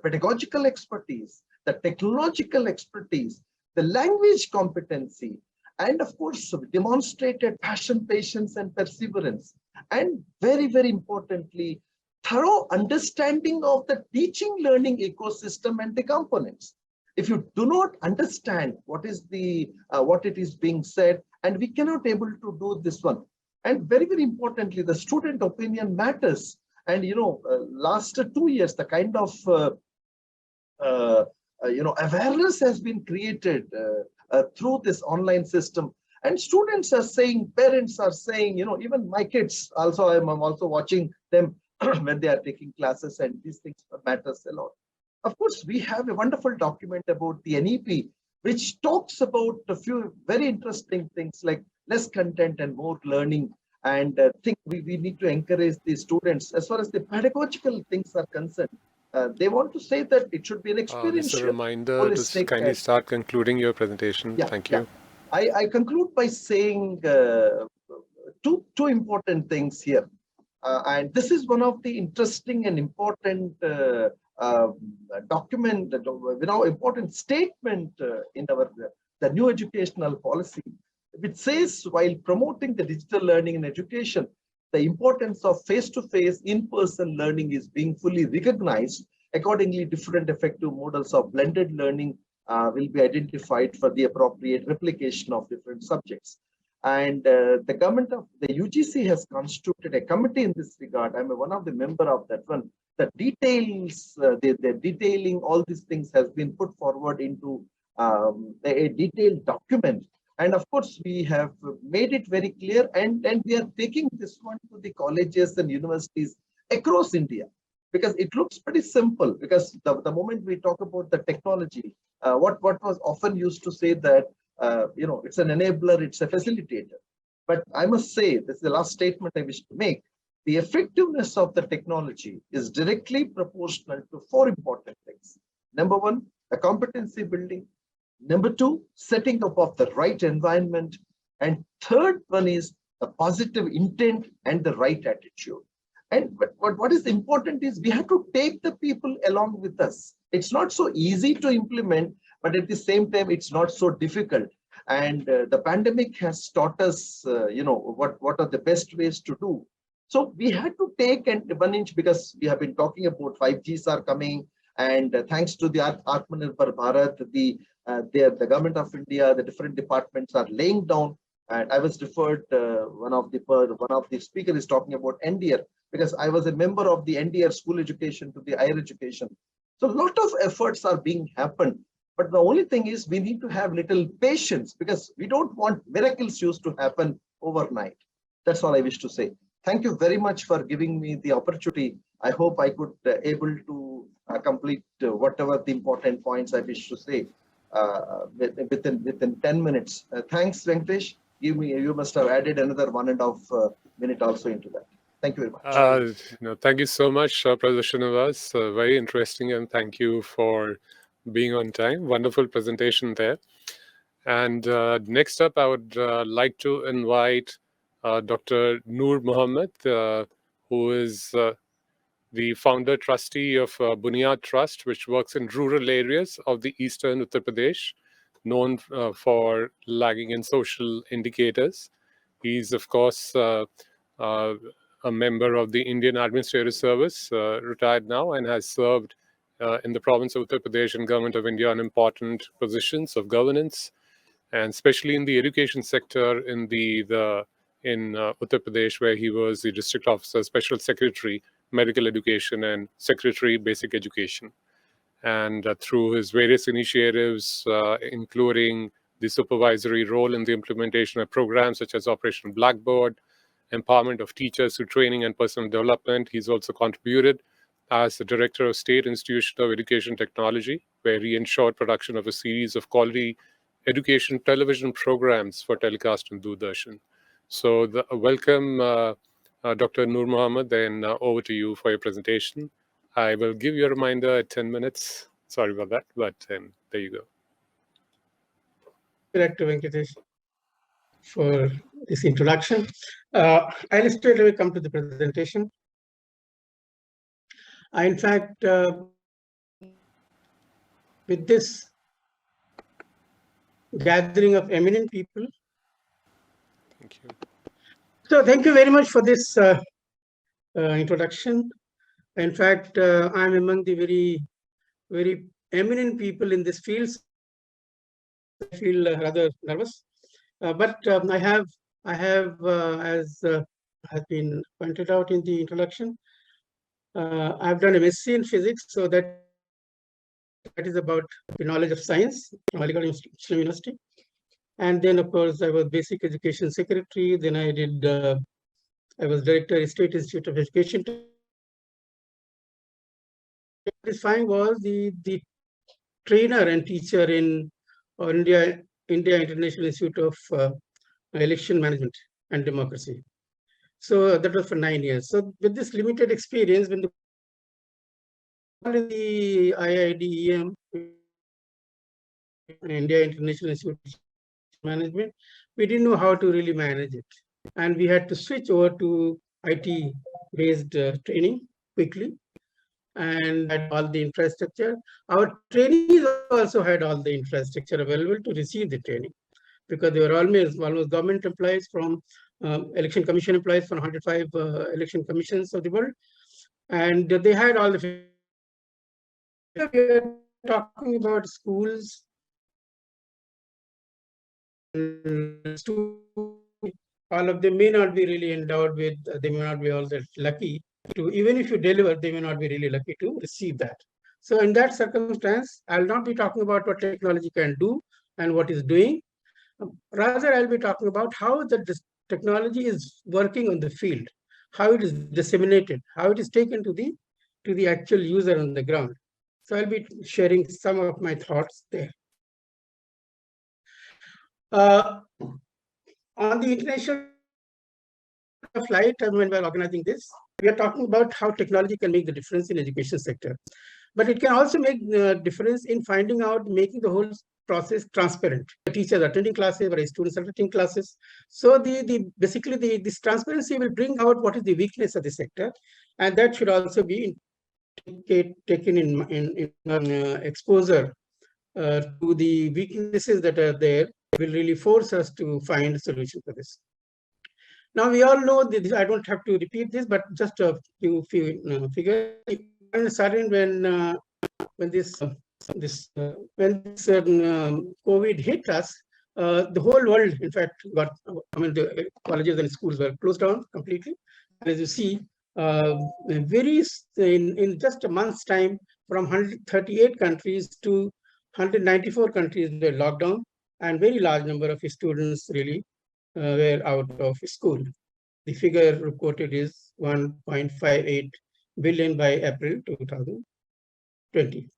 pedagogical expertise, the technological expertise, the language competency, and of course, demonstrated passion, patience, and perseverance. And very, very importantly, thorough understanding of the teaching learning ecosystem and the components. If you do not understand what is the what it is being said, and we cannot able to do this one. And very, very importantly, the student opinion matters. And last 2 years, the kind of awareness has been created through this online system. And students are saying, parents are saying, even my kids also, I'm also watching them when they are taking classes, and these things matters a lot. Of course, we have a wonderful document about the NEP, which talks about a few very interesting things like less content and more learning. And I think we need to encourage the students as far as the pedagogical things are concerned. They want to say that it should be an experiential. Just a reminder to kindly start concluding your presentation. Yeah, Thank you. Yeah. I conclude by saying two important things here. And this is one of the interesting and important document, important statement in the new educational policy, which says, while promoting the digital learning in education, the importance of face-to-face, in-person learning is being fully recognized. Accordingly, different effective models of blended learning will be identified for the appropriate replication of different subjects. And the government of the UGC has constituted a committee in this regard. I'm one of the member of that one. The details, the detailing all these things has been put forward into a detailed document. And of course, we have made it very clear, and we are taking this one to the colleges and universities across India, because it looks pretty simple. Because the moment we talk about the technology, what was often used to say that, it's an enabler, it's a facilitator. But I must say, this is the last statement I wish to make. The effectiveness of the technology is directly proportional to four important things. Number one, the competency building. Number two, setting up of the right environment. And third one is the positive intent and the right attitude. And what is important is we have to take the people along with us. It's not so easy to implement, but at the same time, it's not so difficult. And the pandemic has taught us, what are the best ways to do. So we had to take 1 inch, because we have been talking about 5Gs are coming. And thanks to the Atmanirbhar Bharat, the government of India, the different departments are laying down. And I was referred, one of the speakers is talking about NDR, because I was a member of the NDR school education to the higher education. So a lot of efforts are being happened. But the only thing is we need to have little patience, because we don't want miracles used to happen overnight. That's all I wish to say. Thank you very much for giving me the opportunity. I hope I could able to complete whatever the important points I wish to say within 10 minutes. Thanks, Venkatesh. You must have added another 1.5 minute also into that. Thank you very much. Thank you so much, Professor Srinivas. Very interesting, and thank you for being on time. Wonderful presentation there. And next up, I would like to invite Dr. Noor Mohammad, who is the founder trustee of Buniyaad Trust, which works in rural areas of the eastern Uttar Pradesh, known for lagging in social indicators. He's, of course, a member of the Indian Administrative Service, retired now, and has served in the province of Uttar Pradesh and Government of India on important positions of governance, and especially in the education sector in Uttar Pradesh, where he was the district officer, special secretary, medical education, and secretary, basic education. And through his various initiatives, including the supervisory role in the implementation of programs such as Operation Blackboard, empowerment of teachers through training and personal development, he's also contributed as the Director of State Institution of Education Technology, where he ensured production of a series of quality education television programs for telecast on Doordarshan. So welcome, Dr. Noor Mohammad, and over to you for your presentation. I will give you a reminder at 10 minutes. Sorry about that, but there you go. Director Venkatesh for this introduction. I'll straight away come to the presentation. In fact, with this gathering of eminent people. Thank you. So thank you very much for this introduction. In fact, I'm among the very eminent people in this field. I feel rather nervous, but I have, as has been pointed out in the introduction, I've done a MSc in physics, so that is about the knowledge of science from Aligarh Muslim University. And then, of course, I was basic education secretary. Then I did, I was director of State Institute of Education. Satisfying was the trainer and teacher in India International Institute of Election Management and Democracy. So that was for 9 years. So with this limited experience, when the IIDEM, India International Institute of Management, we didn't know how to really manage it. And we had to switch over to IT-based training quickly, and had all the infrastructure. Our trainees also had all the infrastructure available to receive the training, because they were almost government employees from election commission employees from 105 election commissions of the world. And they had all the. We are talking about schools. All of them may not be really endowed with, they may not be all that lucky to, even if you deliver, they may not be really lucky to receive that. So in that circumstance, I'll not be talking about what technology can do and what is doing. Rather, I'll be talking about how the technology is working on the field, how it is disseminated, how it is taken to the actual user on the ground. So I'll be sharing some of my thoughts there. On the international flight, when we're organizing this, we are talking about how technology can make the difference in education sector. But it can also make the difference in finding out, making the whole process transparent. The teachers attending classes, or students attending classes. So basically this transparency will bring out what is the weakness of the sector, and that should also be taken in exposure to the weaknesses that are there. Will really force us to find a solution for this. Now we all know this. I don't have to repeat this, but just a few figures. Starting when this COVID hit us, the whole world, in fact, got. I mean, the colleges and schools were closed down completely. And as you see, in just a month's time, from 138 countries to 194 countries were locked down, and very large number of students really were out of school. The figure reported is 1.58 billion by April 2020.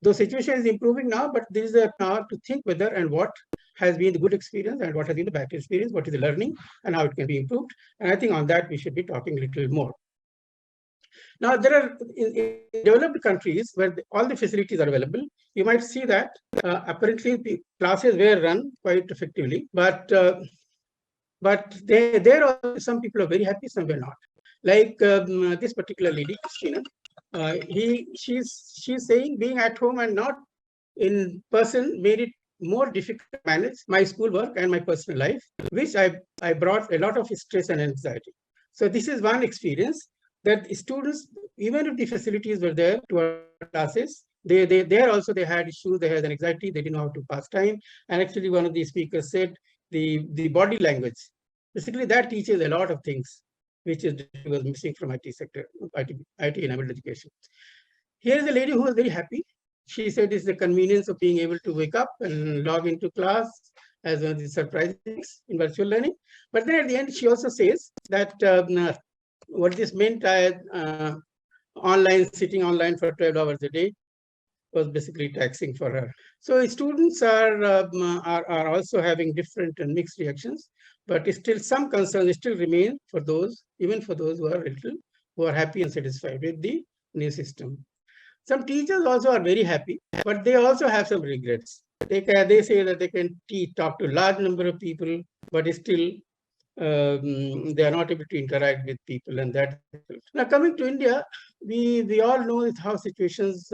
The situation is improving now, but there is a now to think whether and what has been the good experience and what has been the bad experience, what is the learning and how it can be improved. And I think on that we should be talking a little more. Now, there are in developed countries where all the facilities are available. You might see that apparently the classes were run quite effectively, but there are some people are very happy, some were not. Like this particular lady, Christina, she's saying being at home and not in person made it more difficult to manage my schoolwork and my personal life, which I brought a lot of stress and anxiety. So this is one experience that students, even if the facilities were there to our classes, there also they had issues, they had anxiety, they didn't know how to pass time. And actually one of the speakers said the body language, basically that teaches a lot of things, which was missing from IT sector, IT enabled education. Here is a lady who was very happy. She said it's the convenience of being able to wake up and log into class as one of the surprising things in virtual learning. But then at the end, she also says that what this meant, sitting online for 12 hours a day was basically taxing for her. So students are also having different and mixed reactions, but still some concerns still remain for those, even for those who are happy and satisfied with the new system. Some teachers also are very happy, but they also have some regrets. They say that they can talk to a large number of people, but still they are not able to interact with people, and that. Now coming to India, we all know how situations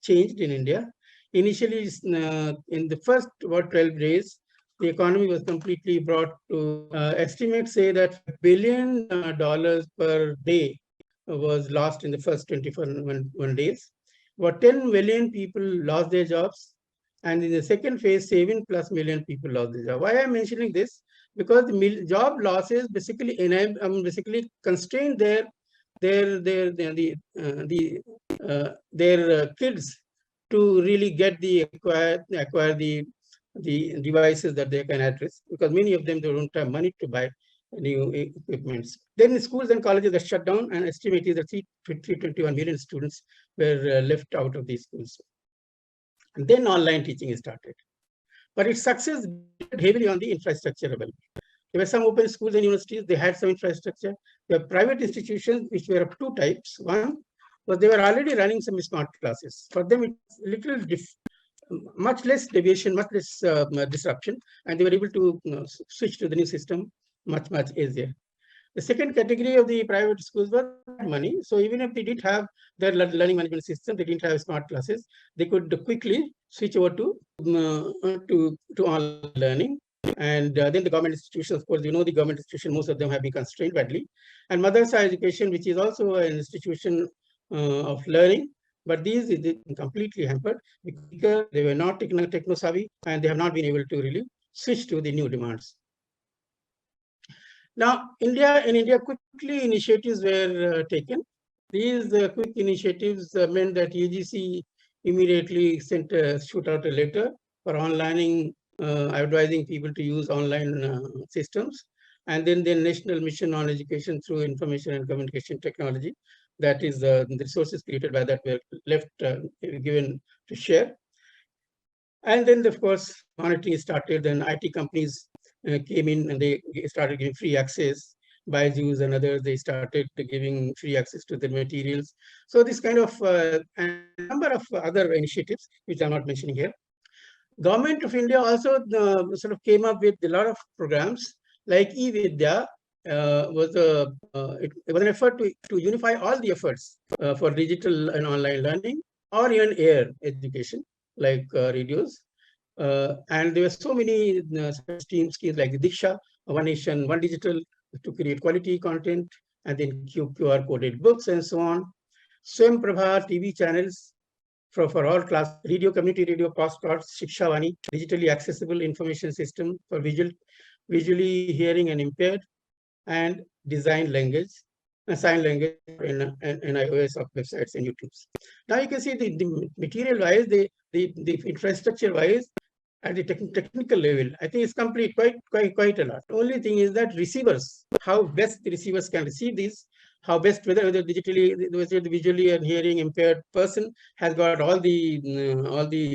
changed in India. Initially, in the first about 12 days, the economy was completely brought to estimates say that $1 billion per day was lost in the first 21 days. About 10 million people lost their jobs, and in the second phase, 7+ million people lost their job. Why I'm mentioning this? Because the job losses basically constrain their kids to really get acquire the devices that they can address, because many of them they don't have money to buy new equipments. Then schools and colleges are shut down, and estimated that 321 million students were left out of these schools. And then online teaching started. But its success depended heavily on the infrastructure available. There were some open schools and universities, they had some infrastructure. There were private institutions which were of two types. One was they were already running some smart classes. For them, it's much less deviation, much less disruption, and they were able to switch to the new system much easier. The second category of the private schools were money. So even if they didn't have their learning management system, they didn't have smart classes, they could quickly switch over to online learning. And then the government institutions, of course, the government institution, most of them have been constrained badly. And madrasa education, which is also an institution of learning, but these is completely hampered because they were not techno-savvy, and they have not been able to really switch to the new demands. Now, in India, quickly initiatives were taken. These quick initiatives meant that UGC immediately shoot out a letter for online, advising people to use online systems. And then the National Mission on Education through Information and Communication Technology, that is the resources created by that were left given to share. And then, of course, monitoring started. Then IT companies came in and they started giving free access. Byju's and others, they started giving free access to the materials. So this kind of and a number of other initiatives, which I'm not mentioning here. Government of India also sort of came up with a lot of programs like eVidya. It was an effort to unify all the efforts for digital and online learning, or even air education, like radios. And there were so many schemes like the Diksha, One Nation, One Digital, to create quality content, and then QR coded books and so on. Swam Prabha TV channels for all class, radio, community radio, postcards, Shikshawani, digitally accessible information system for visually hearing and impaired, and design language, sign language in iOS of websites and YouTubes. Now you can see the material wise, the infrastructure wise, at the technical level, I think it's complete quite a lot. Only thing is that receivers, how best the receivers can receive these, how best whether the visually and hearing impaired person has got all the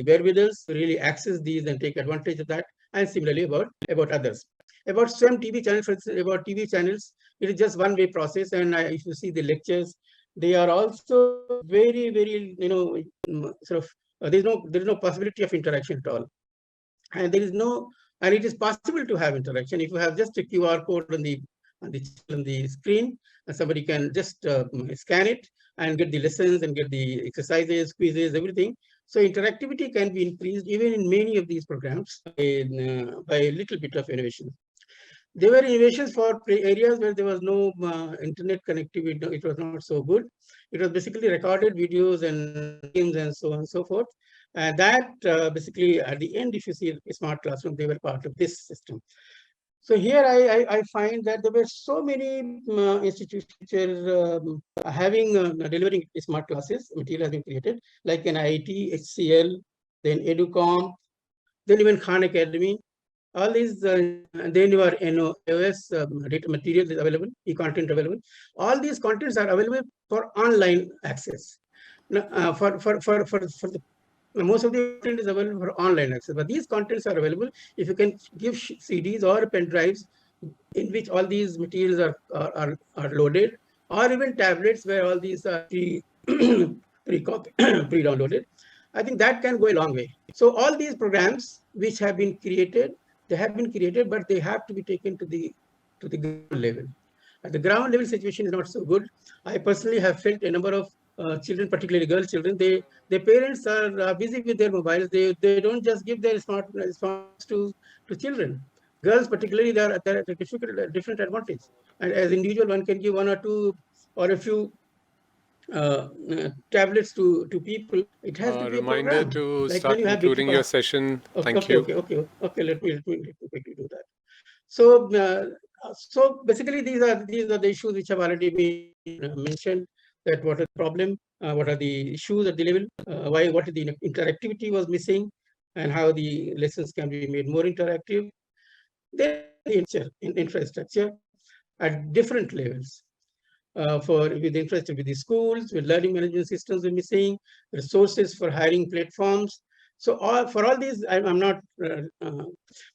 wherewithals to really access these and take advantage of that, and similarly about others. About SWAM TV channels, for instance, about TV channels, it is just one-way process, and if you see the lectures, They are also very, very, sort of, there's no possibility of interaction at all. And there is no, and it is possible to have interaction if you have just a QR code on the screen, and somebody can just scan it and get the lessons and get the exercises, quizzes, everything. So interactivity can be increased even in many of these programs by a little bit of innovation. There were innovations for areas where there was no internet connectivity. It was not so good. It was basically recorded videos and games and so on and so forth. And that basically, at the end, if you see a smart classroom, they were part of this system. So here I find that there were so many institutions which are delivering smart classes. Material has been created, like an IIT, HCL, then Educom, then even Khan Academy. All these, then your NOS data material is available, e-content available. All these contents are available for online access. Now, for the most of the content is available for online access, but these contents are available if you can give CDs or pen drives in which all these materials are loaded, or even tablets where all these are pre-downloaded. I think that can go a long way. So all these programs which have been created, they have been created, but they have to be taken to the ground level. At the ground level, situation is not so good. I personally have felt a number of children, particularly girl children, their parents are busy with their mobiles. They don't just give their smartphones to children. Girls, particularly, they're at a different advantage. And as individual, one can give one or two or a few tablets to people. It has to be a reminder program. to Like start when you have concluding your session. Thank you. Okay. Let me quickly do that. So, so basically, these are the issues which have already been mentioned. That what is the problem? What are the issues at the level? What is the interactivity was missing, and how the lessons can be made more interactive. Then the infrastructure at different levels. With infrastructure with the schools, with learning management systems are missing, resources for hiring platforms. So for all these, I'm not,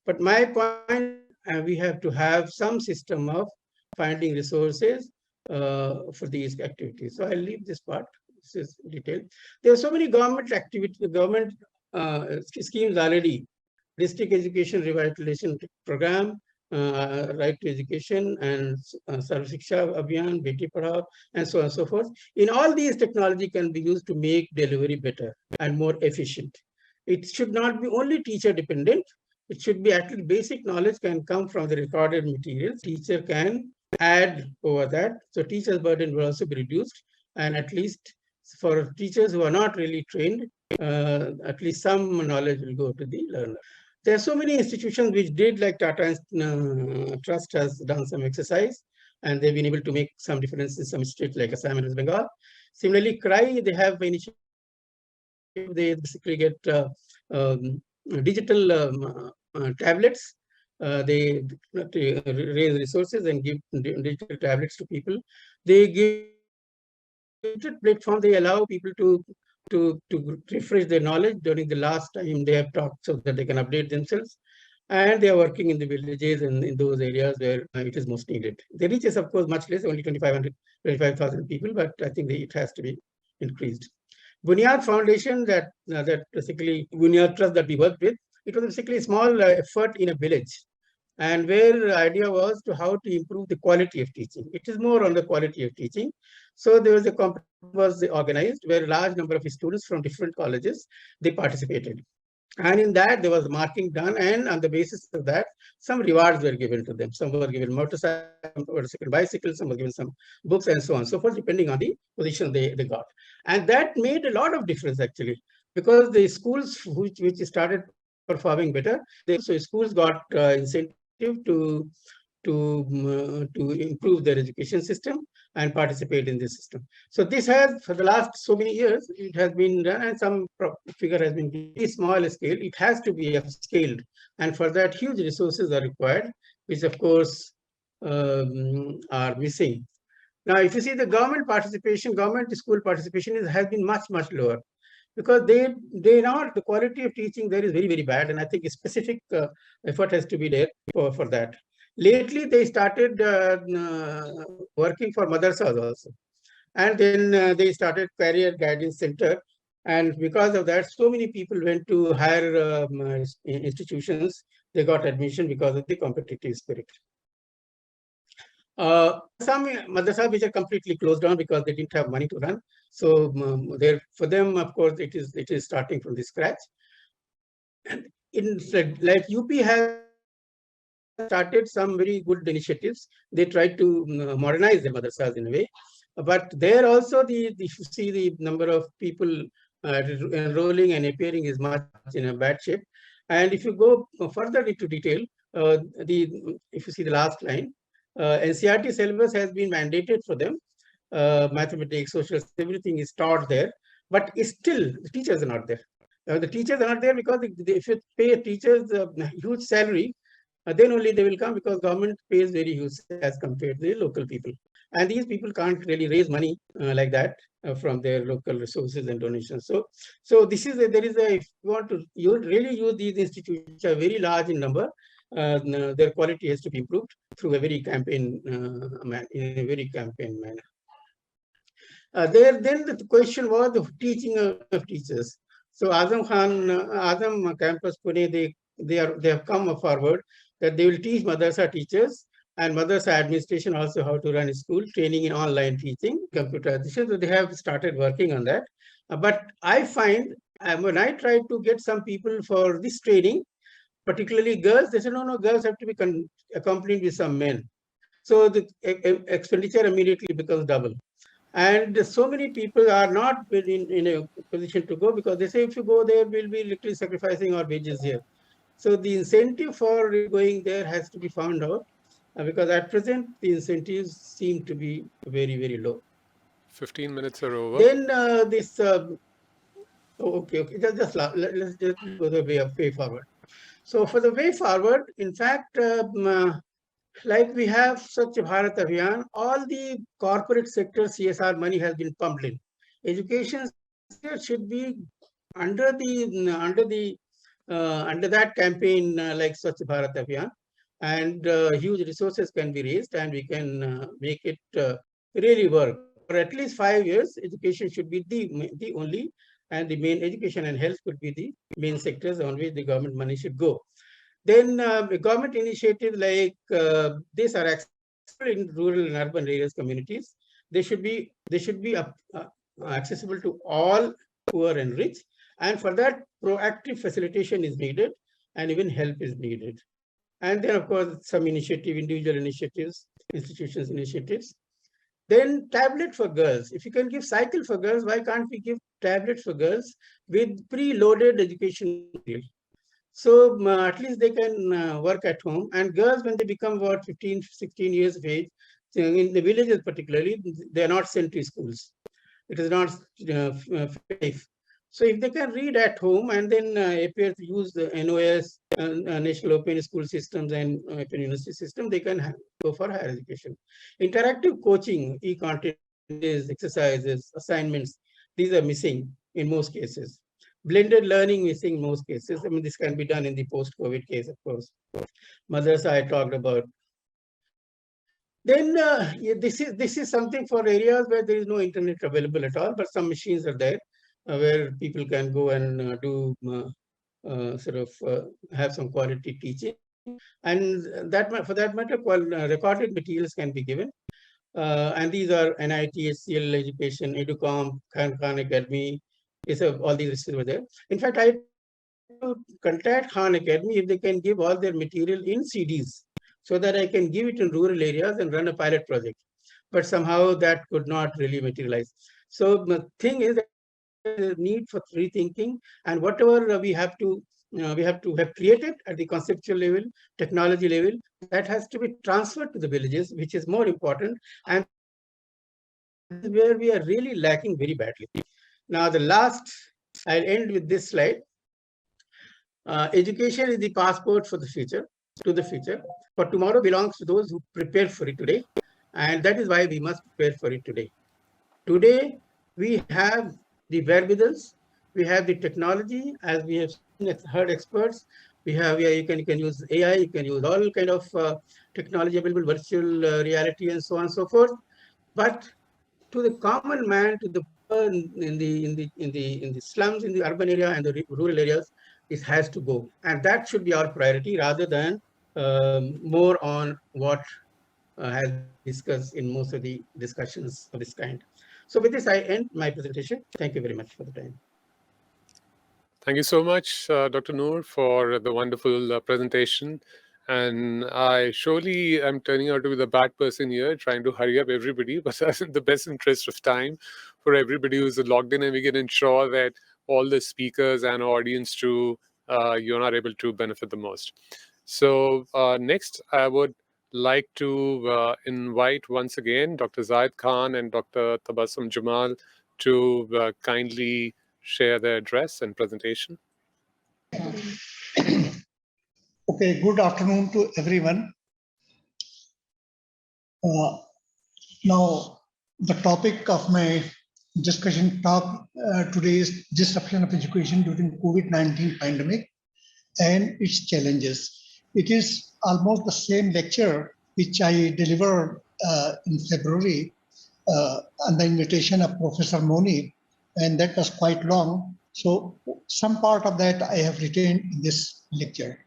but my point, we have to have some system of finding resources for these activities. So I'll leave this part. This is detailed. There are so many government schemes already. District Education Revitalization Program, Right to Education, and Sarv Shiksha Abhiyan, Beti Padhao, and so on and so forth. In all these, technology can be used to make delivery better and more efficient. It should not be only teacher dependent. It should be actually basic knowledge can come from the recorded materials. Teacher can add over that. So teacher's burden will also be reduced. And at least for teachers who are not really trained, at least some knowledge will go to the learner. There are so many institutions which did, like Tata Trust has done some exercise, and they've been able to make some difference in some states like Assam and West Bengal. Similarly, CRY, they have initiative. They basically get digital tablets. They raise resources and give digital tablets to people. They give digital platform. They allow people to refresh their knowledge during the last time they have talked, so that they can update themselves. And they are working in the villages and in those areas where it is most needed. The reach is, of course, much less, only 25,000 people, but I think it has to be increased. Buniyaad Foundation, that basically Buniyaad Trust that we worked with, it was basically a small effort in a village, and where the idea was to how to improve the quality of teaching. It is more on the quality of teaching. So there was a competition was organized where a large number of students from different colleges, they participated. And in that, there was marking done, and on the basis of that, some rewards were given to them. Some were given motorcycle, bicycles, some were given some books, and so on and so forth, depending on the position they got. And that made a lot of difference, actually, because the schools which started performing better, so schools got incentive to improve their education system and participate in this system. So this has, for the last so many years, it has been done, and some figure has been given. Small scale, it has to be upscaled, and for that huge resources are required, which of course are missing. Now, if you see the government participation, government school participation has been much lower, because they not, the quality of teaching there is very bad, and I think a specific effort has to be there for that. Lately, they started working for madrasas also. And then they started Career Guidance Center. And because of that, so many people went to higher institutions. They got admission because of the competitive spirit. Some madrasas which are completely closed down because they didn't have money to run. So for them, of course, it is starting from the scratch. And in like UP has started some very good initiatives. They tried to modernize the madrasas in a way. But there also, if you see the number of people enrolling and appearing is much in a bad shape. And if you go further into detail, if you see the last line, NCERT syllabus has been mandated for them. Mathematics, social, everything is taught there. But still, the teachers are not there. The teachers are not there because if you pay teachers a huge salary, then only they will come, because government pays very huge as compared to the local people. And these people can't really raise money like that from their local resources and donations. So this is if you want to really use these institutions, which are very large in number, their quality has to be improved through a very campaign manner. Then the question was the teaching of teachers. So Azam Campus Pune, they have come forward that they will teach madrasa teachers and madrasa administration also how to run a school, training in online teaching, computerization. So they have started working on that. But I find when I try to get some people for this training, particularly girls, they say, no, girls have to be accompanied with some men. So the expenditure immediately becomes double. And so many people are not in a position to go because they say, if you go there, we'll be literally sacrificing our wages here. So the incentive for going there has to be found out, because at present, the incentives seem to be very, very low. 15 minutes are over. Then okay, let's just go the way forward. So for the way forward, in fact, like we have Swachh Bharat Abhiyan, all the corporate sector CSR money has been pumped in. Education should be under that campaign like Swachh Bharat Abhiyan, and huge resources can be raised, and we can make it really work. For at least 5 years, education should be the only, and the main education and health could be the main sectors on which the government money should go. Then government initiatives like this are accessible in rural and urban areas communities. They should be accessible to all, poor and rich. And for that, proactive facilitation is needed, and even help is needed. And then, of course, some individual initiatives, institutions initiatives. Then tablet for girls. If you can give cycle for girls, why can't we give tablet for girls with preloaded education material? So at least they can work at home. And girls, when they become about 15, 16 years of age, in the villages particularly, they are not sent to schools. It is not safe. So if they can read at home and then appear to use the NOS, National Open School Systems and Open University System, they can go for higher education. Interactive coaching, e-content, exercises, assignments, these are missing in most cases. Blended learning missing in most cases. I mean, this can be done in the post-COVID case, of course. Madrasa I talked about. Then this is something for areas where there is no internet available at all, but some machines are there where people can go and do have some quality teaching. And for that matter, recorded materials can be given. And these are NIT, HCL Education, Educom, Khan Academy. All these resources were there. In fact, I contact Khan Academy if they can give all their material in CDs, so that I can give it in rural areas and run a pilot project. But somehow that could not really materialize. So the thing is that the need for rethinking, and whatever we have to have created at the conceptual level, technology level, that has to be transferred to the villages, which is more important, and where we are really lacking very badly. Now, I'll end with this slide. Education is the passport for the future, to the future. For tomorrow belongs to those who prepare for it today. And that is why we must prepare for it today. Today, we have the wherewithals, we have the technology, as we have heard experts. You can use AI, you can use all kind of technology available, virtual reality, and so on and so forth. But to the common man, to the poor in the slums, in the urban area and the rural areas, this has to go, and that should be our priority rather than more on what has been discussed in most of the discussions of this kind. So with this, I end my presentation. Thank you very much for the time. Thank you so much, Dr. Noor, for the wonderful presentation. And I surely am turning out to be the bad person here, trying to hurry up everybody, but that's in the best interest of time for everybody who's logged in, and we can ensure that all the speakers and audience too, you're not able to benefit the most. So next, I would like to invite once again Dr. Zaid Khan and Dr. Tabassum Jamal to kindly share their address and presentation. Okay, good afternoon to everyone. Now, the topic of my discussion talk today is disruption of education during COVID-19 pandemic and its challenges. It is almost the same lecture which I delivered in February on the invitation of Professor Moni, and that was quite long. So some part of that I have retained in this lecture.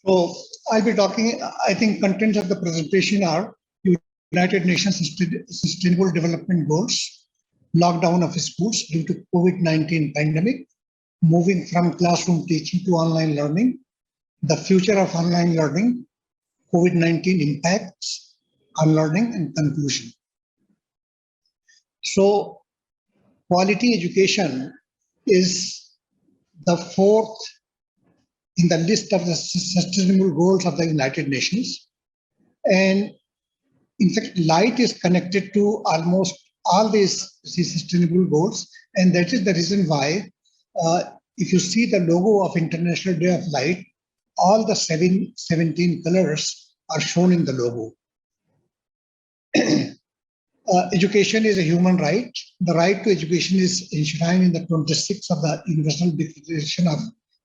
So I'll be talking, I think contents of the presentation are United Nations Sustainable Development Goals, lockdown of schools due to COVID-19 pandemic, moving from classroom teaching to online learning, the future of online learning, COVID-19 impacts on learning, and conclusion. So quality education is the fourth in the list of the sustainable goals of the United Nations. And in fact, light is connected to almost all these sustainable goals. And that is the reason why, if you see the logo of International Day of Light, all the 17 colors are shown in the logo. Education is a human right. The right to education is enshrined in the 26th of the Universal Declaration of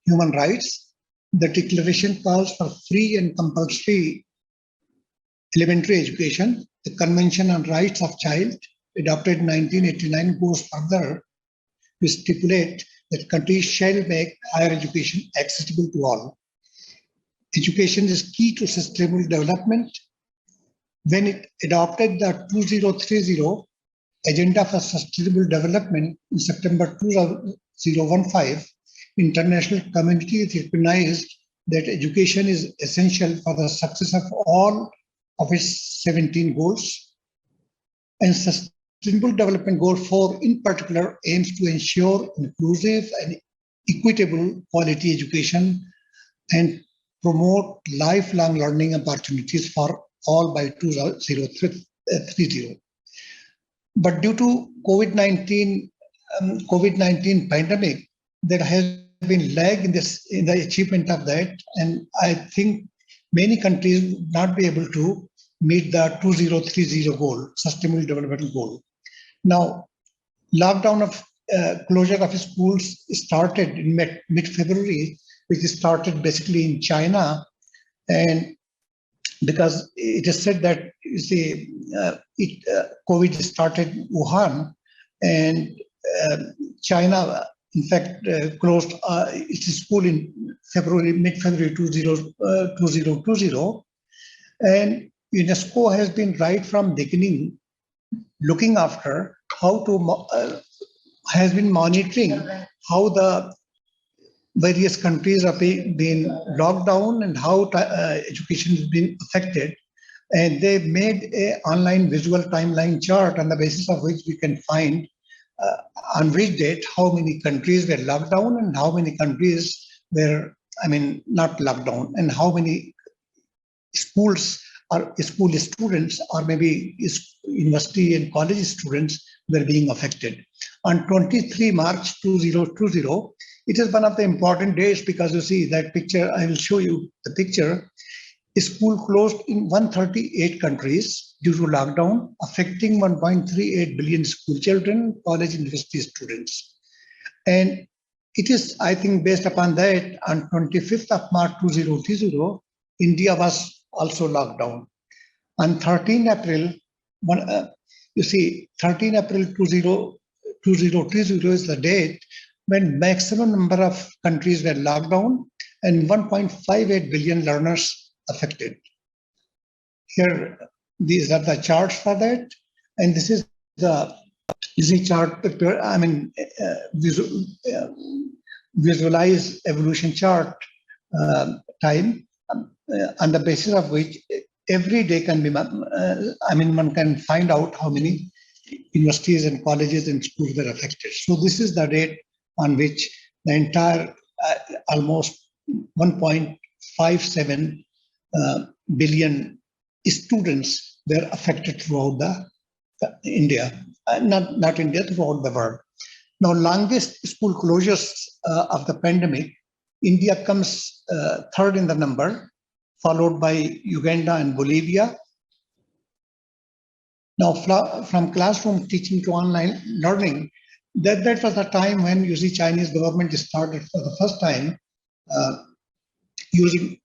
Human Rights. The declaration calls for free and compulsory elementary education. The Convention on Rights of Child, adopted in 1989, goes further to stipulate that countries shall make higher education accessible to all. Education is key to sustainable development. When it adopted the 2030 Agenda for Sustainable Development in September 2015, international community recognized that education is essential for the success of all of its 17 goals. And Sustainable Development Goal 4 in particular aims to ensure inclusive and equitable quality education and promote lifelong learning opportunities for all by 2030. But due to COVID-19 pandemic, there has been lag in the achievement of that, and I think many countries would not be able to meet the 2030 goal, Sustainable Development Goal. Now, lockdown of closure of schools started in mid-February, which started basically in China, and because it is said that COVID started in Wuhan, and China, in fact, closed its school in mid-February 2020, and UNESCO has been right from beginning looking after how to has been monitoring how the various countries have been locked down and how education has been affected. And they made an online visual timeline chart on the basis of which we can find on which date how many countries were locked down and how many countries were, not locked down, and how many schools or school students or maybe university and college students were being affected. On 23 March 2020, it is one of the important days because you see that picture, I will show you the picture. School closed in 138 countries due to lockdown, affecting 1.38 billion school children, college and university students. And it is, I think, based upon that, on 25th of March 2020, India was also locked down. On 13 April, you see, 13 April 2020 is the date when maximum number of countries were locked down and 1.58 billion learners affected. Here, these are the charts for that. And this is the chart, visualize evolution chart time, on the basis of which every day can be, one can find out how many universities and colleges and schools were affected. So this is the date on which the entire almost 1.57 billion students were affected throughout India, not India, throughout the world. Now, longest school closures of the pandemic, India comes third in the number, followed by Uganda and Bolivia. Now, from classroom teaching to online learning, that was the time when you see Chinese government started for the first time using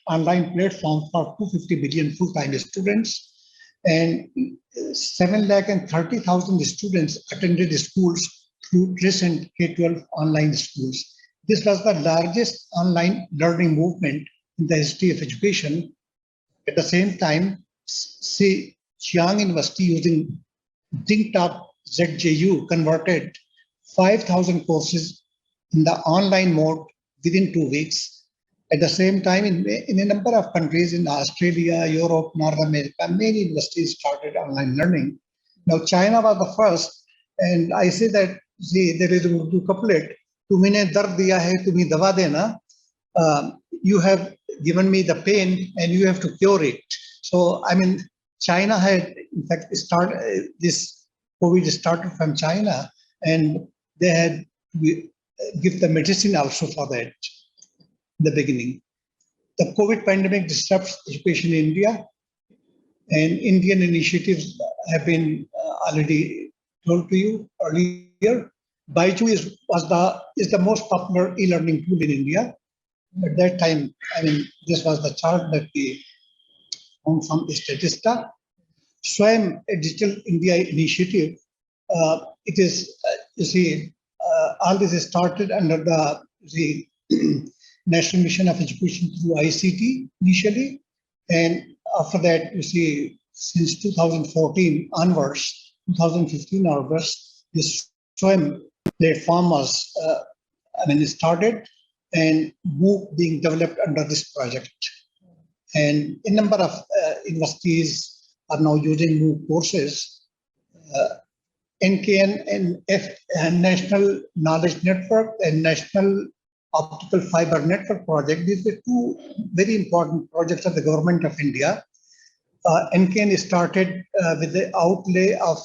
online platforms for 250 billion full-time students, and 730,000 students attended schools through recent K-12 online schools. This was the largest online learning movement in the history of education. At the same time, see, Xi'an University using ThinkTalk ZJU converted 5,000 courses in the online mode within 2 weeks. At the same time, in a number of countries in Australia, Europe, North America, many universities started online learning. Now, China was the first, and I say that, see, there is a Urdu couplet, "Tumine dard diya hai, tumi dawa dena." You have given me the pain, and you have to cure it. So, China had, in fact, this COVID started from China, and they had to give the medicine also for that. The beginning. The COVID pandemic disrupts education in India, and Indian initiatives have been already told to you earlier. Baiju is the most popular e-learning tool in India. At that time, this was the chart that we found from Statista. Swayam, a Digital India initiative, it is, all this is started under the National Mission of Education through ICT initially, and after that, since 2014 onwards, 2015 onwards, this Swayam platform was started, and MOOC being developed under this project. And a number of universities are now using MOOC courses. NKN and National Knowledge Network and National Optical Fiber Network project. These are two very important projects of the government of India. NKN started with the outlay of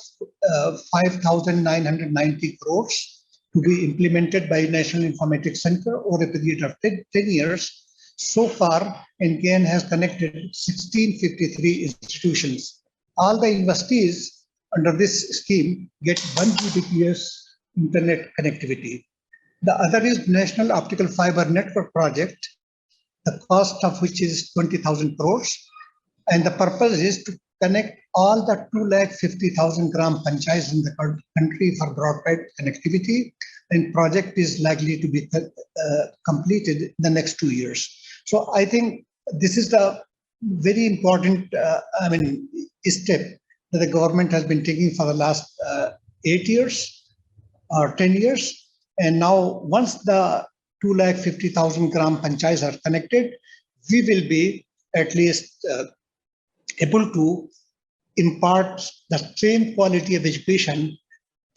5,990 crores to be implemented by National Informatics Center over a period of 10 years. So far, NKN has connected 1653 institutions. All the universities under this scheme get 1 Gbps internet connectivity. The other is National Optical Fiber Network project, the cost of which is 20,000 crores. And the purpose is to connect all the 250,000 gram panchayats in the country for broadband connectivity. And project is likely to be completed in the next 2 years. So I think this is the very important step that the government has been taking for the last 8 years or 10 years. And now, once the 250,000 gram panchayats are connected, we will be at least able to impart the same quality of education,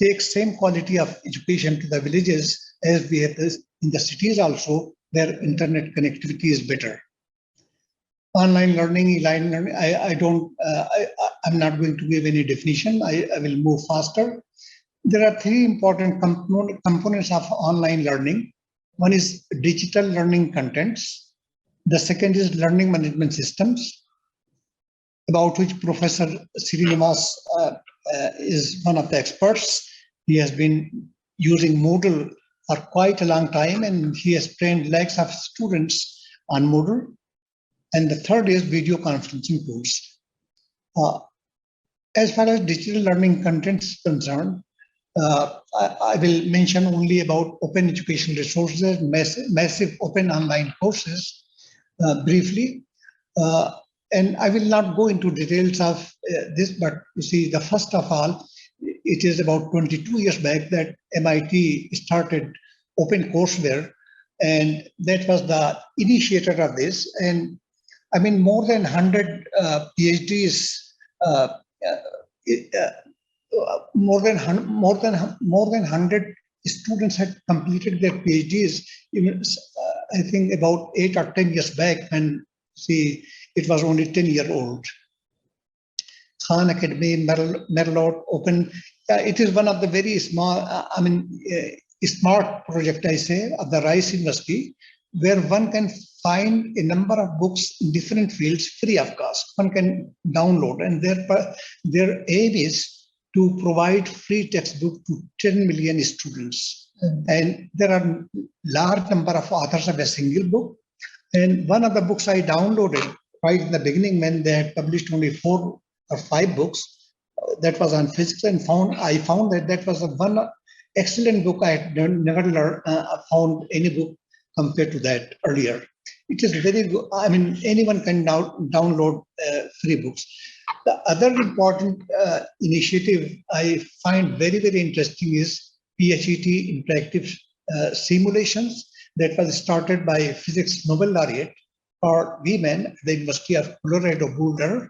take same quality of education to the villages as we have in the cities also, where internet connectivity is better. Online learning, e-learning learning, I'm not going to give any definition. I will move faster. There are three important components of online learning. One is digital learning contents. The second is learning management systems, about which Professor Srinivas is one of the experts. He has been using Moodle for quite a long time, and he has trained lakhs of students on Moodle. And the third is video conferencing tools. as far as digital learning content is concerned, I will mention only about open educational resources, massive open online courses briefly. And I will not go into details of this, but you see, the first of all, it is about 22 years back that MIT started OpenCourseware, and that was the initiator of this. And I mean, more than 100 PhDs, more than 100 students had completed their PhDs. Even I think about 8 or 10 years back, when see it was only 10-year-old. Khan Academy, Merlot Open. It is one of the very small, smart project, I say, of the Rice University, where one can find a number of books in different fields free of cost. One can download, and their aim is to provide free textbook to 10 million students. And there are large number of authors of a single book. And one of the books I downloaded right in the beginning, when they had published only 4 or 5 books, that was on physics, and I found that was one excellent book. I had never found any book compared to that earlier. It is very good. I mean, anyone can now download free books. The other important initiative I find very, very interesting is PHET interactive simulations that was started by physics Nobel laureate or Wieman at the University of Colorado Boulder.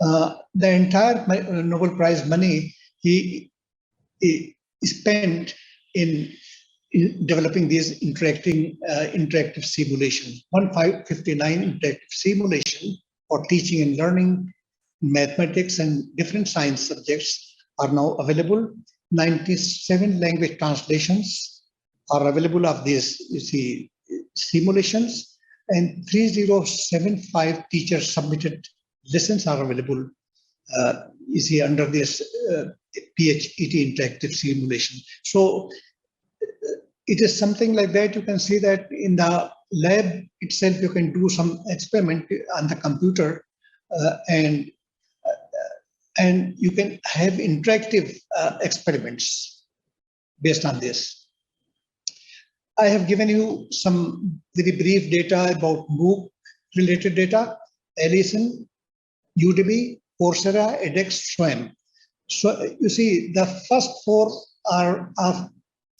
The entire Nobel Prize money he spent in developing these interactive simulations. 159 interactive simulation for teaching and learning, mathematics and different science subjects are now available. 97 language translations are available of these, you see, simulations, and 3075 teachers submitted lessons are available, you see, under this PHET interactive simulation. So it is something like that. You can see that in the lab itself, you can do some experiment on the computer, and you can have interactive experiments based on this. I have given you some very brief data about MOOC related data: Allison, Udemy, Coursera, edX, SWAM. So you see, the first 4 are of,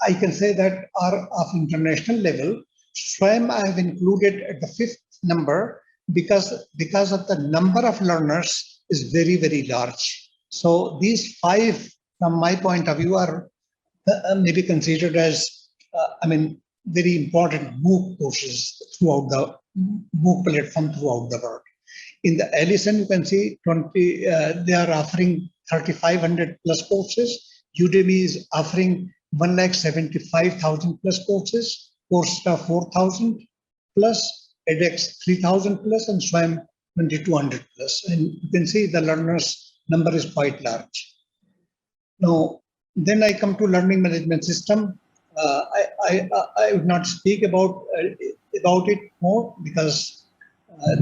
I can say that, are of international level. SWAM I have included at the 5th number because of the number of learners is very, very large. So these 5, from my point of view, are maybe considered as, very important MOOC courses throughout the MOOC platform throughout the world. In the Allison, you can see they are offering 3,500 plus courses. Udemy is offering 175,000 plus courses. Coursera 4,000 plus, edX 3,000 plus, and SWAM 2,200 plus. And you can see the learners number is quite large. Now, then I come to learning management system. I would not speak about it more because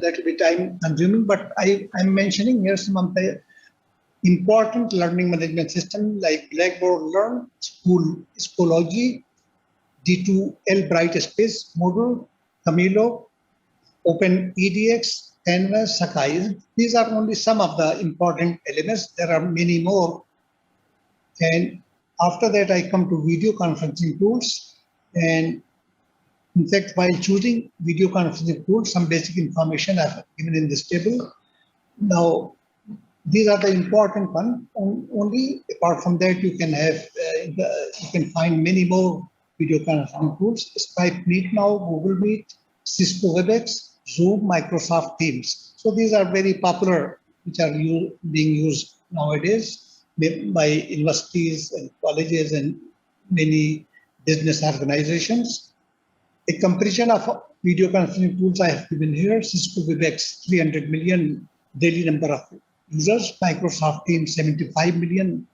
that will be time consuming, but I'm mentioning here some of the important learning management system like Blackboard Learn, Schoology, D2L Brightspace, Moodle, Camilo, OpenEDX, Canvas, Sakai. These are only some of the important elements. There are many more. And after that, I come to video conferencing tools. And in fact, while choosing video conferencing tools, some basic information I've given in this table. Now, these are the important ones. Only apart from that, you can have you can find many more video conferencing tools: Skype Meet now, Google Meet, Cisco WebEx, Zoom, Microsoft Teams. So these are very popular, which are being used nowadays by universities and colleges and many business organizations. A comparison of video conferencing tools I have given here: Cisco WebEx, 300 million daily number of users; Microsoft Teams, 75 million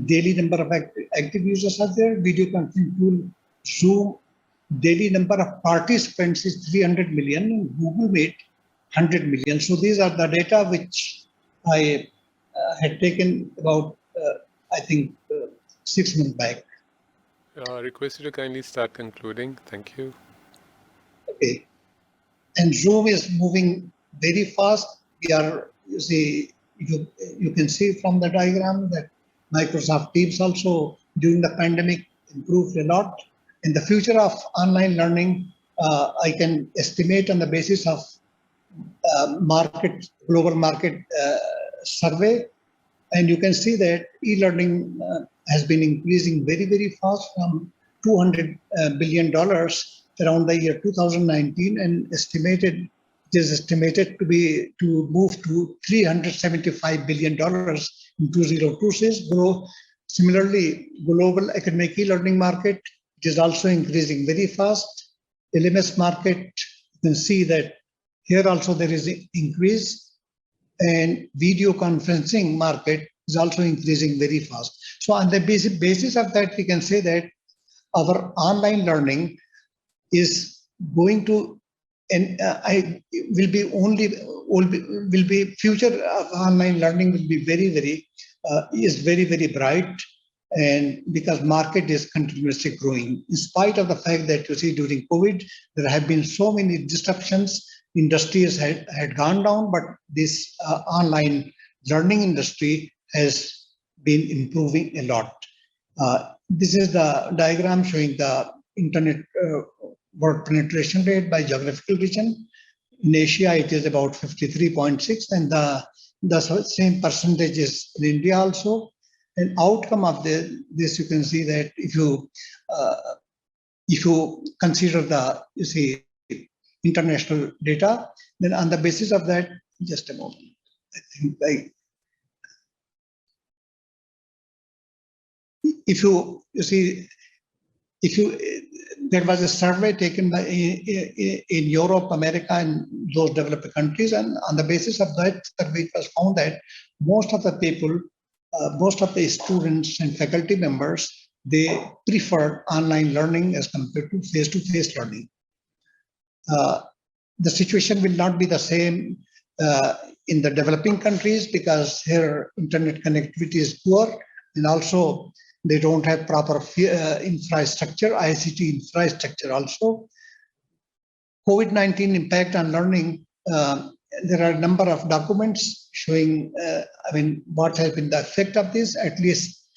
daily number of active users are there; video conferencing tool Zoom, daily number of participants is 300 million; Google Meet, 100 million. So these are the data which I had taken about, I think, 6 months back. Request you to kindly start concluding. Thank you. Okay. And Zoom is moving very fast. We are, you see, you can see from the diagram that Microsoft Teams also during the pandemic improved a lot. In the future of online learning, I can estimate on the basis of global market survey, and you can see that e-learning has been increasing very, very fast from $200 billion around the year 2019, and it is estimated to move to $375 billion in 2026. Similarly, global academic e-learning market is also increasing very fast. LMS market, you can see that here also there is an increase, and video conferencing market is also increasing very fast. So on the basis of that, we can say that our online learning is going to, and future of online learning will be very, very bright, and because market is continuously growing. In spite of the fact that you see during COVID, there have been so many disruptions, industries had gone down, but this online learning industry has been improving a lot. This is the diagram showing the internet word penetration rate by geographical region. In Asia, it is about 53.6, and the same percentage is in India also. An outcome of this, you can see that if you consider the international data, then on the basis of that, just a moment, I think there was a survey taken by in Europe, America, and those developed countries, and on the basis of that survey, it was found that most of the people, most of the students and faculty members, they prefer online learning as compared to face-to-face learning. The situation will not be the same in the developing countries because here internet connectivity is poor, and also they don't have proper infrastructure, ICT infrastructure also. COVID-19 impact on learning, there are a number of documents showing, what has been the effect of this. At least,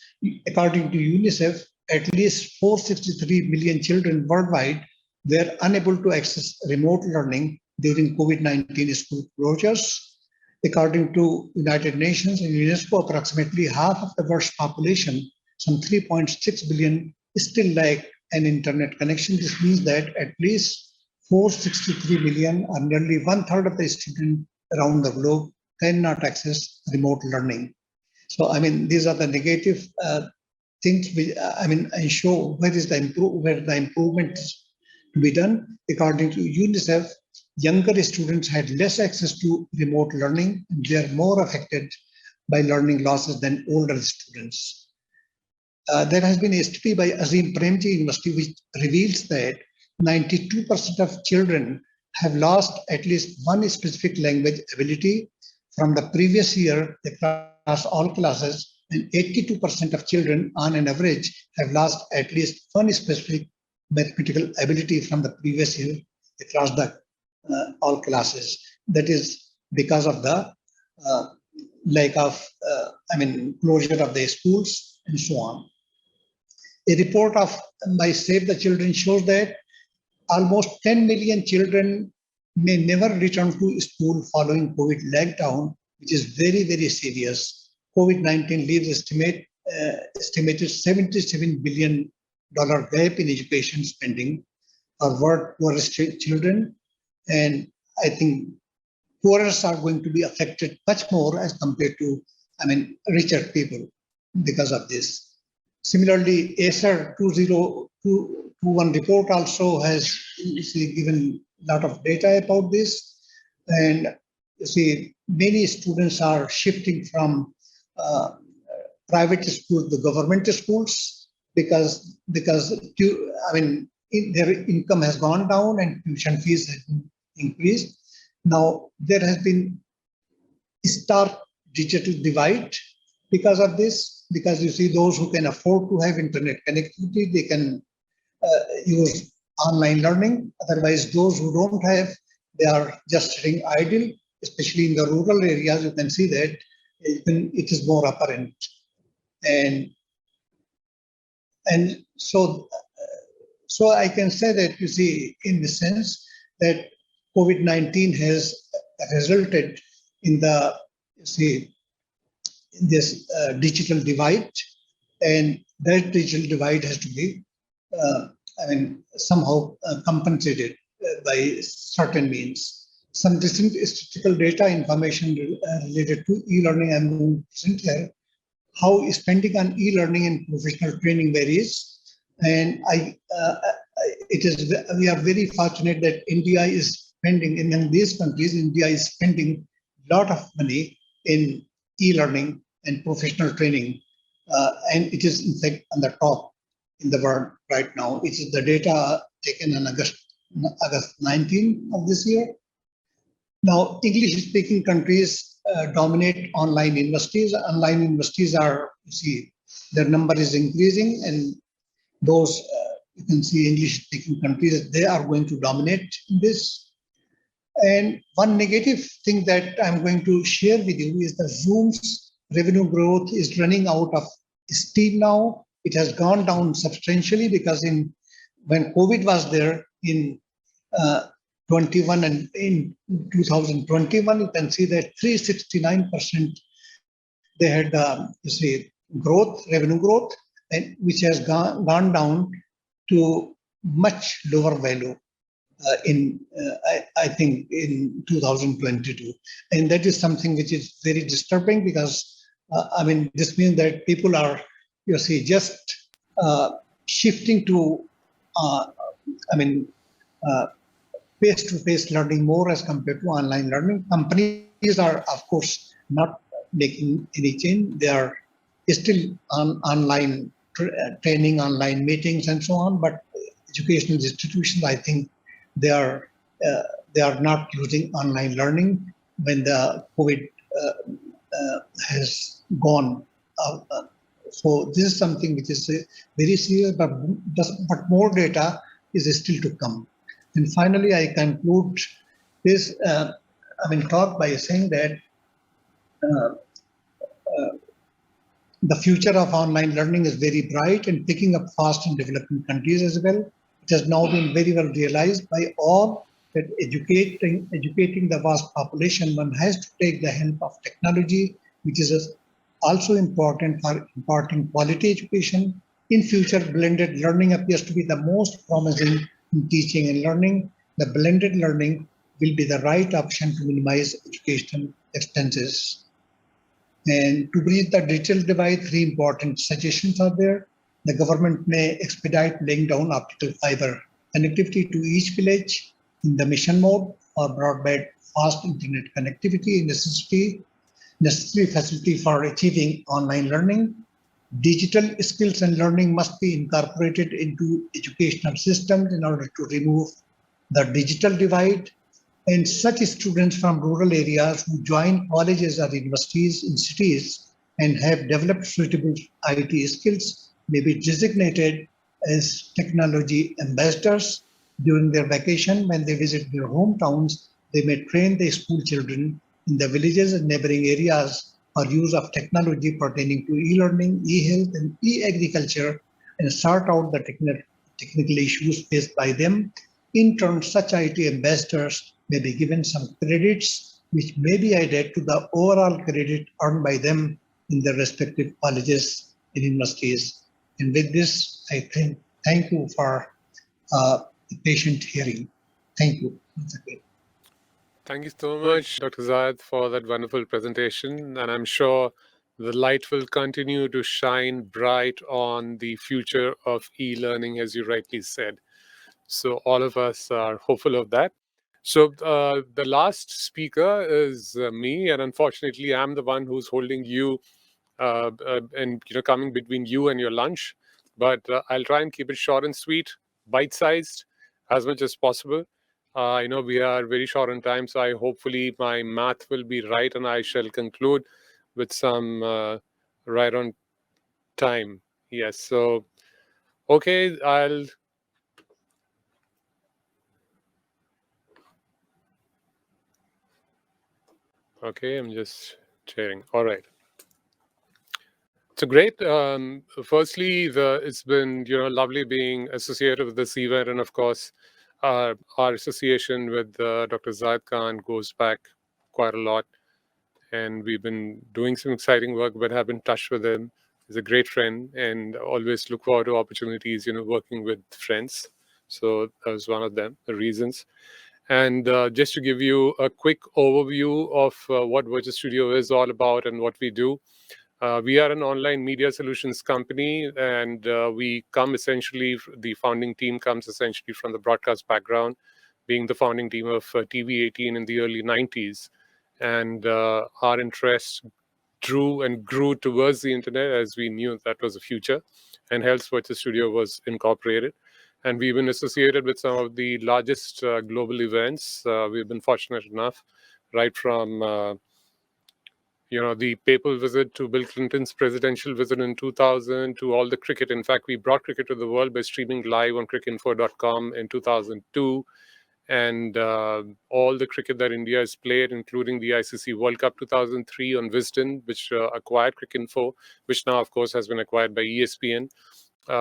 according to UNICEF, at least 463 million children worldwide were unable to access remote learning during COVID-19 school closures. According to United Nations and UNESCO, approximately half of the world's population, some 3.6 billion, still lack an internet connection. This means that at least 463 million, or nearly 1/3 of the students around the globe, cannot access remote learning. So, these are the negative things. I show where the improvement is to be done. According to UNICEF, younger students had less access to remote learning, and they are more affected by learning losses than older students. There has been a study by Azim Premji University which reveals that 92% of children have lost at least one specific language ability from the previous year across all classes, and 82% of children on an average have lost at least one specific mathematical ability from the previous year across the all classes. That is because of the lack of, closure of the schools and so on. A report by Save the Children shows that almost 10 million children may never return to school following COVID lockdown, which is very, very serious. COVID-19 leaves estimated $77 billion gap in education spending for poorest children. And I think poorest are going to be affected much more as compared to, richer people because of this. Similarly, ACER 2021 report also has given a lot of data about this. And many students are shifting from private schools to government schools because their income has gone down and tuition fees have increased. Now there has been a stark digital divide because of this, because you see those who can afford to have internet connectivity, they can use online learning. Otherwise, those who don't have, they are just sitting idle, especially in the rural areas. You can see that it is more apparent. And so I can say that, you see, in the sense that COVID-19 has resulted in the, you see, this digital divide, and that digital divide has to be, somehow compensated by certain means. Some recent statistical data information related to e-learning I'm going to present here. How spending on e-learning and professional training varies, and we are very fortunate that India is spending, in these countries, India is spending a lot of money in e-learning and professional training, and it is in fact on the top in the world right now. It is the data taken on August 19 of this year. Now, English-speaking countries dominate online universities. Online universities are, you see, their number is increasing, and those, you can see English-speaking countries, they are going to dominate in this. And one negative thing that I'm going to share with you is that Zoom's revenue growth is running out of steam now. It has gone down substantially because when COVID was there in 21 and in 2021, you can see that 369% they had, you see, revenue growth, and which has gone down to much lower value I think in 2022, and that is something which is very disturbing because this means that people are, you see, just shifting to face-to-face learning more as compared to online learning. Companies are, of course, not making any change. They are still on online training, online meetings, and so on. But educational institutions, I think, they are not using online learning when the COVID has gone. So this is something which is very serious, but more data is still to come. And finally, I conclude this talk by saying that the future of online learning is very bright and picking up fast in developing countries as well. It has now been very well realized by all that educating the vast population, one has to take the help of technology, which is also important for imparting quality education. In future, blended learning appears to be the most promising in teaching and learning. The blended learning will be the right option to minimize educational expenses. And to bridge the digital divide, 3 important suggestions are there. The government may expedite laying down optical fiber connectivity to each village in the mission mode or broadband fast internet connectivity, necessary facility for achieving online learning. Digital skills and learning must be incorporated into educational systems in order to remove the digital divide. And such students from rural areas who join colleges or universities in cities and have developed suitable IT skills may be designated as technology ambassadors during their vacation. When they visit their hometowns, they may train their school children in the villages and neighboring areas for use of technology pertaining to e-learning, e-health, and e-agriculture, and sort out the technical issues faced by them. In turn, such IT ambassadors may be given some credits which may be added to the overall credit earned by them in their respective colleges and universities. And with this, I thank you for the patient hearing. Thank you. Thank you so much, Dr. Zaheer, for that wonderful presentation. And I'm sure the light will continue to shine bright on the future of e-learning, as you rightly said. So all of us are hopeful of that. So the last speaker is me, and unfortunately, I'm the one who's holding you and coming between you and your lunch. But I'll try and keep it short and sweet, bite-sized, as much as possible. I know we are very short on time, so hopefully my math will be right, and I shall conclude with some right on time. Yes. So, okay, okay, I'm just sharing. All right. So great. Firstly, it's been lovely being associated with this event, and of course, our association with Dr. Zaid Khan goes back quite a lot, and we've been doing some exciting work. But have been in touch with him. He's a great friend, and always look forward to opportunities, working with friends. So that was one of them, the reasons. And just to give you a quick overview of what Virtual Studio is all about and what we do. We are an online media solutions company, and we come essentially, the founding team comes essentially from the broadcast background, being the founding team of TV18 in the early 90s. And our interest drew and grew towards the internet as we knew that was the future, and hence Virtual Studio was incorporated. And we've been associated with some of the largest global events. We've been fortunate enough, right from the papal visit to Bill Clinton's presidential visit in 2000 to all the cricket. In fact, we brought cricket to the world by streaming live on cricinfo.com in 2002. And all the cricket that India has played, including the ICC World Cup 2003 on Wisden, which acquired Cricinfo, which now, of course, has been acquired by ESPN.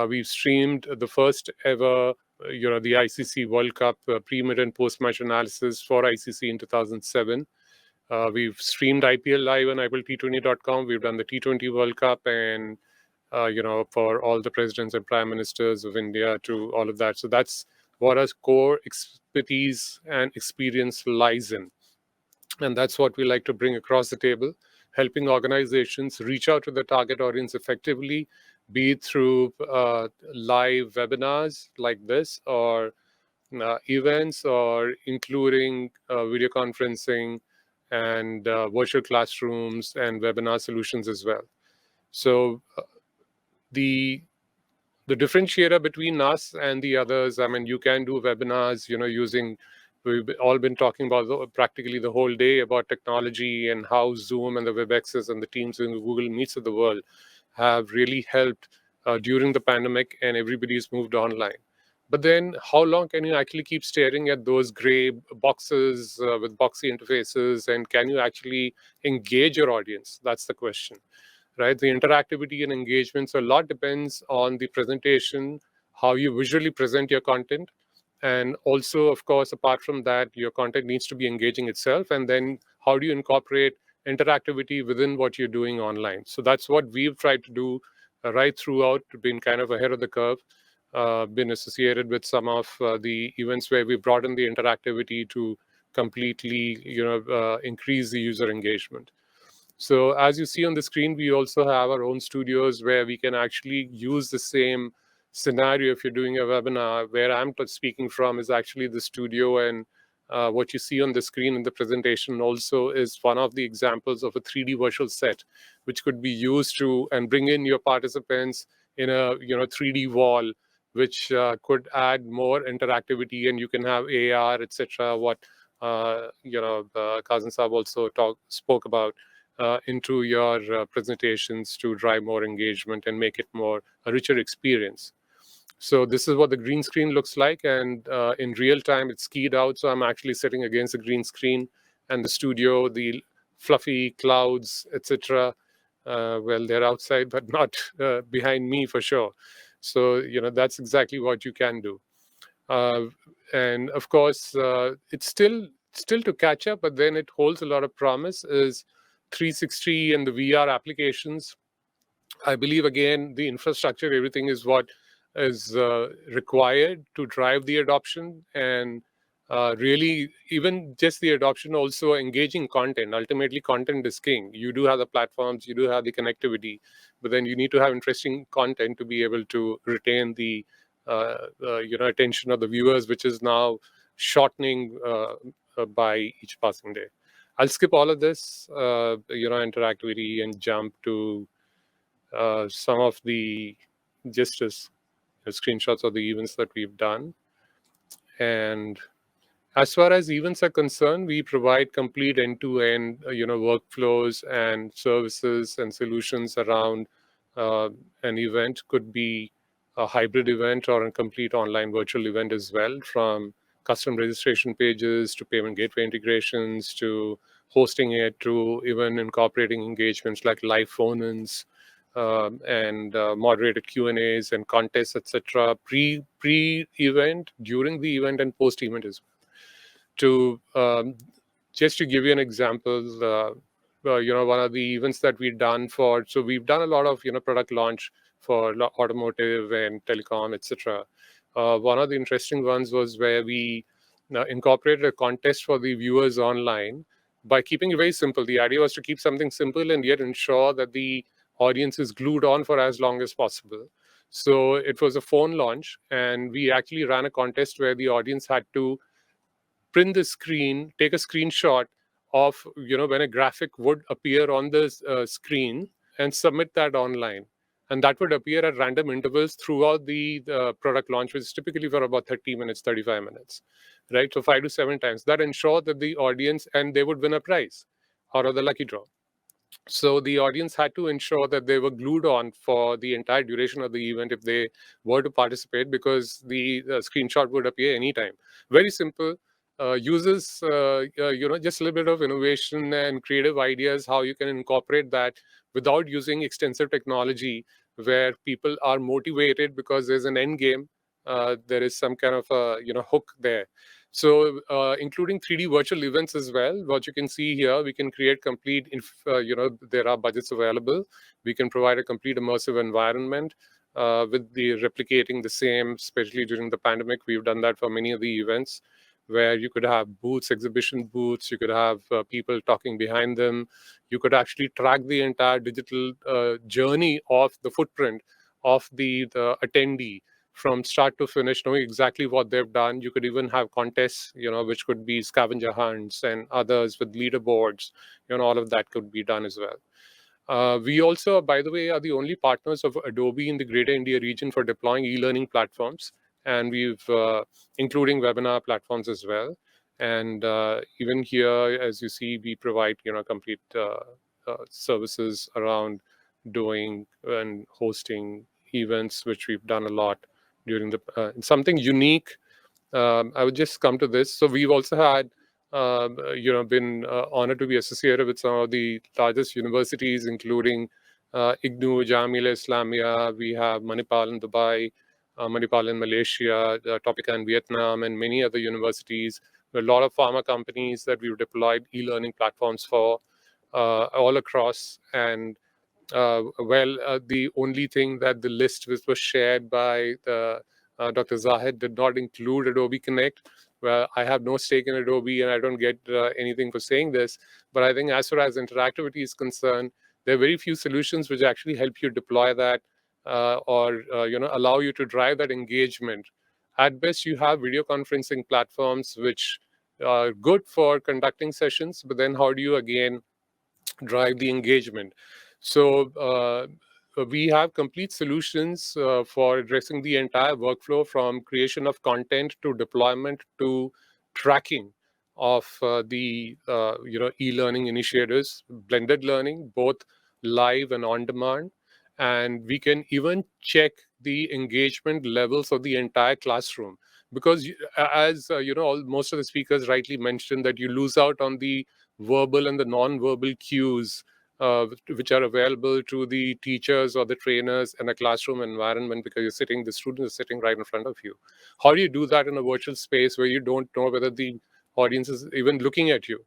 We've streamed the first ever, the ICC World Cup pre-mid and post-match analysis for ICC in 2007. We've streamed IPL live on IPLT20.com. We've done the T20 World Cup and, for all the presidents and prime ministers of India to all of that. So that's what our core expertise and experience lies in. And that's what we like to bring across the table, helping organizations reach out to the target audience effectively, be it through live webinars like this, or events, or including video conferencing and virtual classrooms and webinar solutions as well. So the differentiator between us and the others, I mean, you can do webinars, using, we've all been talking about practically the whole day about technology and how Zoom and the WebExes and the Teams and the Google Meets of the world have really helped during the pandemic, and everybody's moved online. But then how long can you actually keep staring at those gray boxes with boxy interfaces, and can you actually engage your audience? That's the question, right? The interactivity and engagement. So a lot depends on the presentation, how you visually present your content. And also, of course, apart from that, your content needs to be engaging itself. And then how do you incorporate interactivity within what you're doing online? So that's what we've tried to do right throughout, been kind of ahead of the curve. Been associated with some of the events where we brought in the interactivity to completely, increase the user engagement. So as you see on the screen, we also have our own studios where we can actually use the same scenario. If you're doing a webinar, where I'm speaking from is actually the studio, and what you see on the screen in the presentation also is one of the examples of a 3D virtual set, which could be used to and bring in your participants in a 3D wall, which could add more interactivity, and you can have AR, etc. What Kazim Saab also spoke about into your presentations to drive more engagement and make it a richer experience. So this is what the green screen looks like, and in real time it's keyed out. So I'm actually sitting against the green screen, and the studio, the fluffy clouds, etc. Well, they're outside, but not behind me for sure. So that's exactly what you can do. And of course, it's still to catch up, but then it holds a lot of promise. Is 360 and the VR applications. I believe, again, the infrastructure, everything is what is required to drive the adoption, and really even just the adoption, also engaging content. Ultimately, content is king. You do have the platforms, you do have the connectivity, but then you need to have interesting content to be able to retain the attention of the viewers, which is now shortening by each passing day. I'll skip all of this, interactivity, and jump to some of the screenshots of the events that we've done. And As far as events are concerned, we provide complete end-to-end, workflows and services and solutions around an event. Could be a hybrid event or a complete online virtual event as well, from custom registration pages to payment gateway integrations to hosting it, to even incorporating engagements like live phone-ins and moderated Q&As and contests, etc. Pre-event, during the event, and post-event as well. To just to give you an example, one of the events that we've done so we've done a lot of product launch for automotive and telecom, etc. One of the interesting ones was where we incorporated a contest for the viewers online by keeping it very simple. The idea was to keep something simple and yet ensure that the audience is glued on for as long as possible. So it was a phone launch, and we actually ran a contest where the audience had to print the screen, take a screenshot of when a graphic would appear on the screen, and submit that online. And that would appear at random intervals throughout the product launch, which is typically for about 30 minutes, 35 minutes, right? So 5 to 7 times. That ensured that the audience, and they would win a prize out of the lucky draw. So the audience had to ensure that they were glued on for the entire duration of the event if they were to participate, because the screenshot would appear anytime. Very simple. Uses just a little bit of innovation and creative ideas how you can incorporate that without using extensive technology, where people are motivated because there's an end game. There is some kind of a hook there. So including 3D virtual events as well. What you can see here, we can create complete, there are budgets available. We can provide a complete immersive environment with the replicating the same, especially during the pandemic. We've done that for many of the events, where you could have booths, exhibition booths, you could have people talking behind them. You could actually track the entire digital journey of the footprint of the attendee from start to finish, knowing exactly what they've done. You could even have contests, which could be scavenger hunts and others with leaderboards. All of that could be done as well. We also, by the way, are the only partners of Adobe in the Greater India region for deploying e-learning platforms, and we've including webinar platforms as well. And even here, as you see, we provide complete services around doing and hosting events, which we've done a lot during the something unique. I would just come to this. So we've also had been honored to be associated with some of the largest universities, including IGNU, Jamia, Islamia. We have Manipal in Dubai, Manipal in Malaysia, Topeka in Vietnam, and many other universities. A lot of pharma companies that we've deployed e-learning platforms for all across. And the only thing that the list which was shared by Dr. Zaheer did not include Adobe Connect. Well, I have no stake in Adobe, and I don't get anything for saying this. But I think as far as interactivity is concerned, there are very few solutions which actually help you deploy that or allow you to drive that engagement. At best, you have video conferencing platforms which are good for conducting sessions, but then how do you again drive the engagement? So we have complete solutions for addressing the entire workflow, from creation of content to deployment to tracking of the e-learning initiatives, blended learning, both live and on demand. And we can even check the engagement levels of the entire classroom, because as most of the speakers rightly mentioned, that you lose out on the verbal and the non-verbal cues which are available to the teachers or the trainers in a classroom environment, because the student is sitting right in front of you. How do you do that in a virtual space where you don't know whether the audience is even looking at you,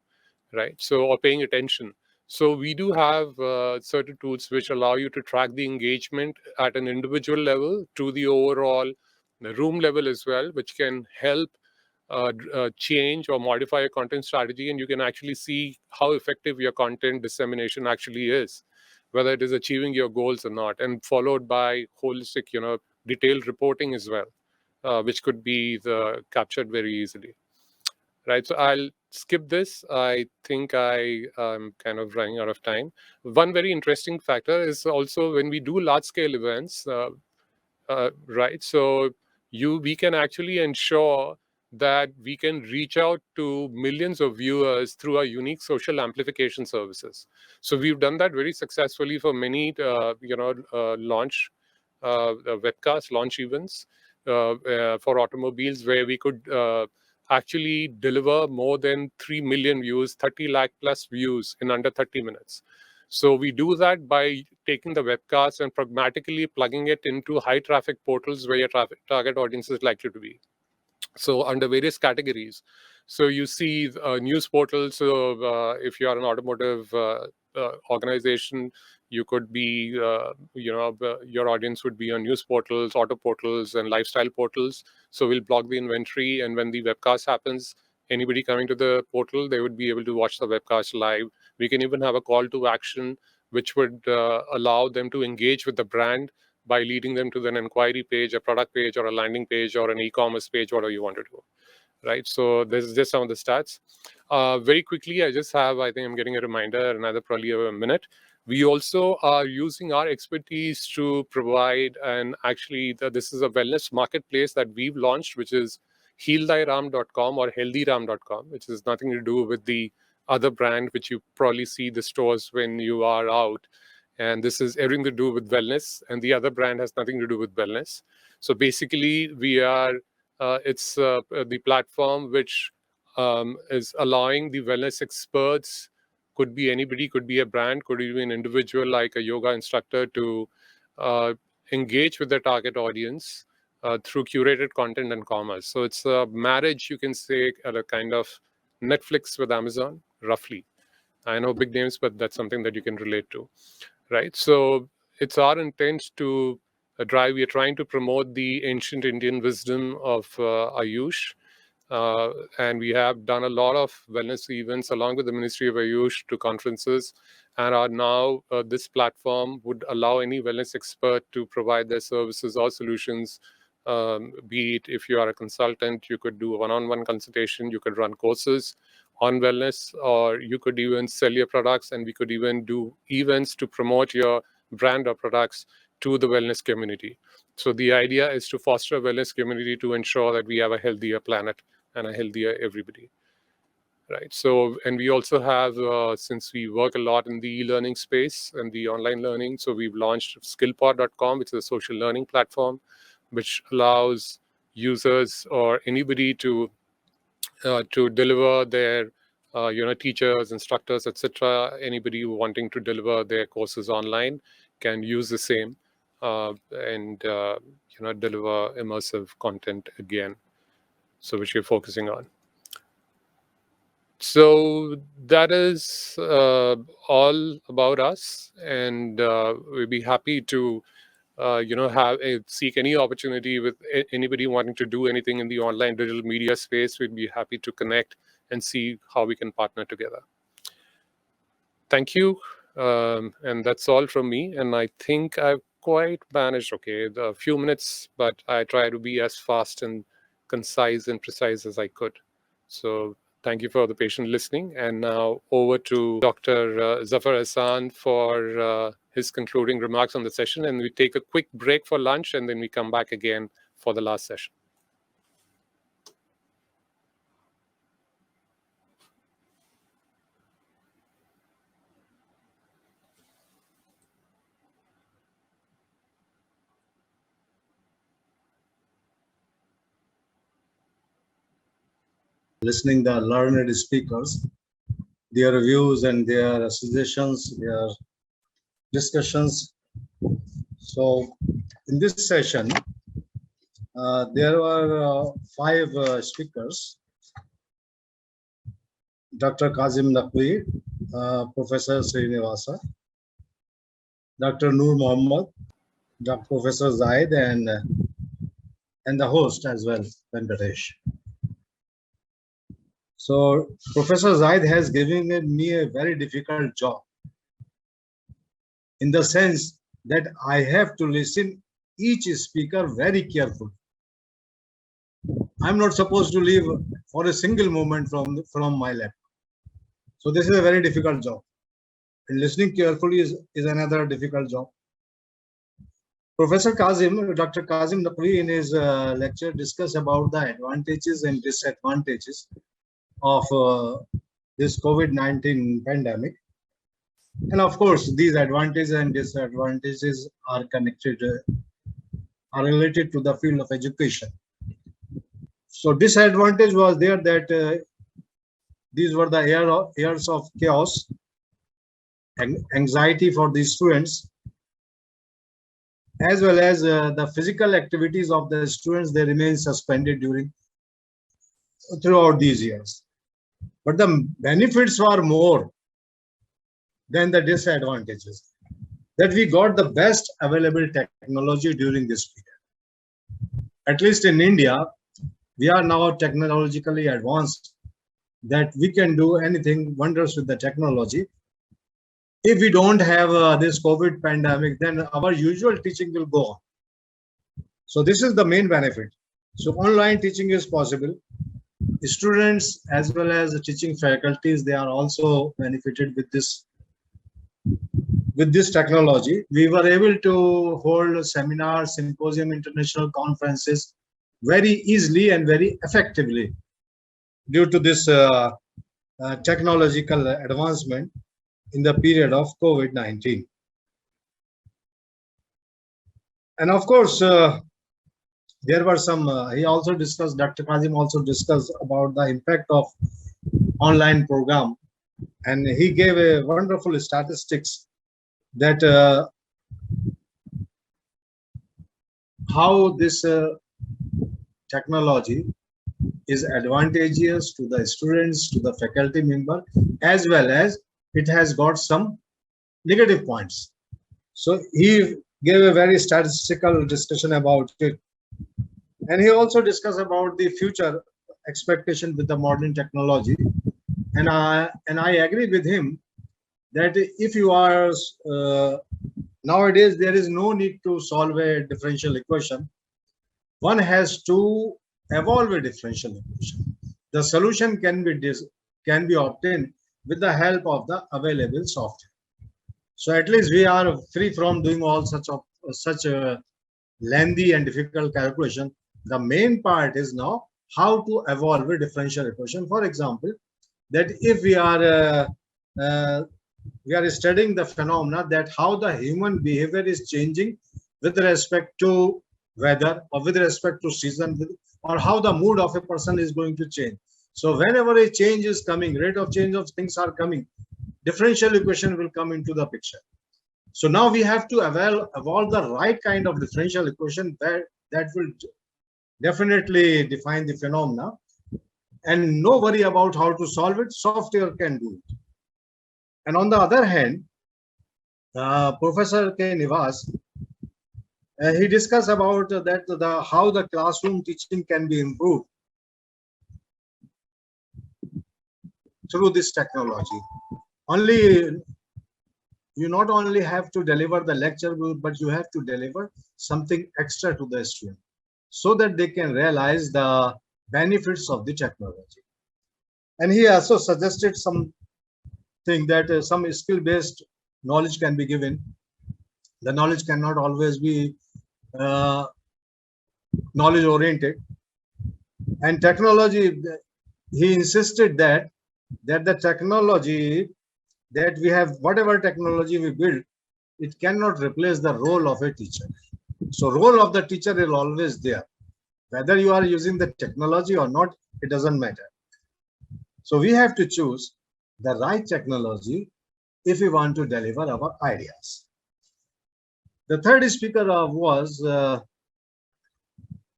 right? So, or paying attention. So we do have certain tools which allow you to track the engagement at an individual level to the overall room level as well, which can help change or modify your content strategy, and you can actually see how effective your content dissemination actually is, whether it is achieving your goals or not, and followed by holistic, detailed reporting as well, which could be captured very easily. Right, so I'll skip this. I think I am kind of running out of time. One very interesting factor is also when we do large-scale events, right? So we can actually ensure that we can reach out to millions of viewers through our unique social amplification services. So we've done that very successfully for many, launch webcast launch events for automobiles, where we could actually deliver more than 3 million views, 30 lakh plus views in under 30 minutes. So we do that by taking the webcast and pragmatically plugging it into high traffic portals where your target audience is likely to be. So under various categories. So you see news portals. So if you are an automotive organization, you could be, your audience would be on news portals, auto portals, and lifestyle portals. So we'll block the inventory. And when the webcast happens, anybody coming to the portal, they would be able to watch the webcast live. We can even have a call to action, which would allow them to engage with the brand by leading them to an inquiry page, a product page, or a landing page, or an e-commerce page, whatever you want to do, right? So this is just some of the stats. Very quickly, I think I'm getting a reminder, another probably a minute. We also are using our expertise to provide, and actually this is a wellness marketplace that we've launched, which is healthyram.com or healthyram.com, which has nothing to do with the other brand, which you probably see the stores when you are out. And this is everything to do with wellness, and the other brand has nothing to do with wellness. So basically, we are it's the platform which is allowing the wellness experts, could be anybody, could be a brand, could be an individual like a yoga instructor, to engage with their target audience through curated content and commerce. So it's a marriage, you can say, at a kind of Netflix with Amazon, roughly. I know big names, but that's something that you can relate to. Right. So it's our intent to drive. We are trying to promote the ancient Indian wisdom of Ayush. And we have done a lot of wellness events along with the Ministry of Ayush to conferences, and are now this platform would allow any wellness expert to provide their services or solutions. Be it if you are a consultant, you could do a one-on-one consultation, you could run courses on wellness, or you could even sell your products, and we could even do events to promote your brand or products to the wellness community. So the idea is to foster a wellness community to ensure that we have a healthier planet and a healthier everybody. Right. So, and we also have, since we work a lot in the e-learning space and the online learning, so we've launched skillpod.com, which is a social learning platform, which allows users or anybody to deliver their, teachers, instructors, etc. Anybody wanting to deliver their courses online can use the same and deliver immersive content again. So which we're focusing on. So that is all about us, and we'd be happy to seek any opportunity with anybody wanting to do anything in the online digital media space. We'd be happy to connect and see how we can partner together. Thank you. And that's all from me. And I think I've quite managed, a few minutes, but I try to be as fast and concise and precise as I could. So thank you for the patient listening. And now over to Dr. Zafar Ahsan for his concluding remarks on the session. And we take a quick break for lunch, and then we come back again for the last session. Listening the learned speakers, their views and their suggestions, their discussions. So in this session, there were 5 speakers: Dr. Kazim Naqvi, Professor Srinivas, Dr. Noor Mohammad, Dr. Professor Zaheer, and the host as well, Venkatesh. So Professor Zaheer has given me a very difficult job, in the sense that I have to listen each speaker very carefully. I'm not supposed to leave for a single moment from my laptop. So this is a very difficult job. And listening carefully is another difficult job. Professor Kazim, Dr. Kazim Naqvi in his lecture discussed about the advantages and disadvantages of this COVID-19 pandemic. And of course, these advantages and disadvantages are connected, are related to the field of education. So disadvantage was there that these were the years of chaos and anxiety for the students, as well as the physical activities of the students, they remain suspended throughout these years. But the benefits were more than the disadvantages, that we got the best available technology during this period. At least in India, we are now technologically advanced, that we can do anything wonders with the technology. If we don't have this COVID pandemic, then our usual teaching will go on. So this is the main benefit. So online teaching is possible. Students as well as the teaching faculties, they are also benefited with this technology. We were able to hold seminars, symposium, international conferences very easily and very effectively due to this technological advancement in the period of COVID-19. And of course, there were some, he also discussed, Dr. Kazim also discussed about the impact of online program. And he gave a wonderful statistics that how this technology is advantageous to the students, to the faculty member, as well as it has got some negative points. So he gave a very statistical discussion about it. And he also discussed about the future expectation with the modern technology. And I agree with him that if you are, nowadays, there is no need to solve a differential equation. One has to evolve a differential equation. The solution can be obtained with the help of the available software. So at least we are free from doing all such a lengthy and difficult calculation. The main part is now how to evolve a differential equation. For example, that if we are studying the phenomena that how the human behavior is changing with respect to weather or with respect to season, or how the mood of a person is going to change. So whenever a change is coming, rate of change of things are coming, differential equation will come into the picture. So now we have to evolve the right kind of differential equation that will definitely define the phenomena. And no worry about how to solve it, software can do it. And on the other hand, Professor Srinivas, he discussed about that how the classroom teaching can be improved through this technology. You not only have to deliver the lecture, but you have to deliver something extra to the student so that they can realize the benefits of the technology. And he also suggested something that some skill-based knowledge can be given. The knowledge cannot always be knowledge-oriented. And technology, he insisted that the technology that we have, whatever technology we build, it cannot replace the role of a teacher. So role of the teacher is always there. Whether you are using the technology or not, it doesn't matter. So we have to choose the right technology if we want to deliver our ideas. The third speaker was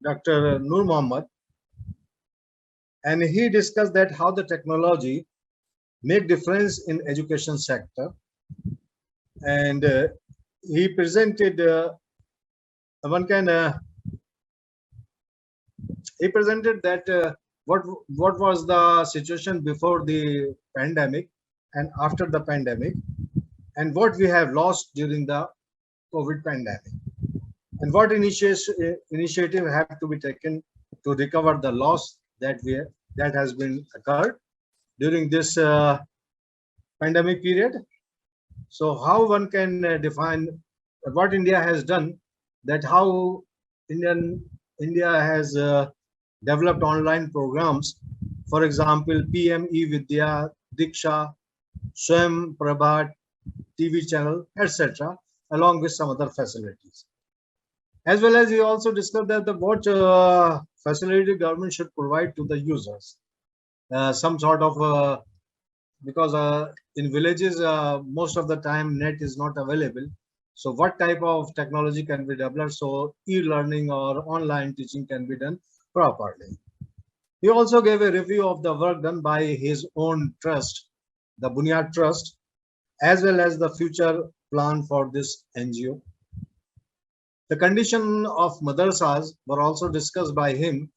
Dr. Noor Mohammad, and he discussed that how the technology make difference in education sector, and he presented he presented that what was the situation before the pandemic and after the pandemic, and what we have lost during the COVID pandemic, and what initiative have to be taken to recover the loss that has been occurred during this pandemic period. So how one can define what India has done that how India has developed online programs. For example, PM E-Vidya, Diksha, Swam Prabhat, TV channel, etc., along with some other facilities. As well as we also discussed that what facility government should provide to the users. Some sort of, because in villages, most of the time net is not available. So what type of technology can be developed so e-learning or online teaching can be done properly. He also gave a review of the work done by his own trust, the Buniyaad Trust, as well as the future plan for this NGO. The condition of madrasas were also discussed by him,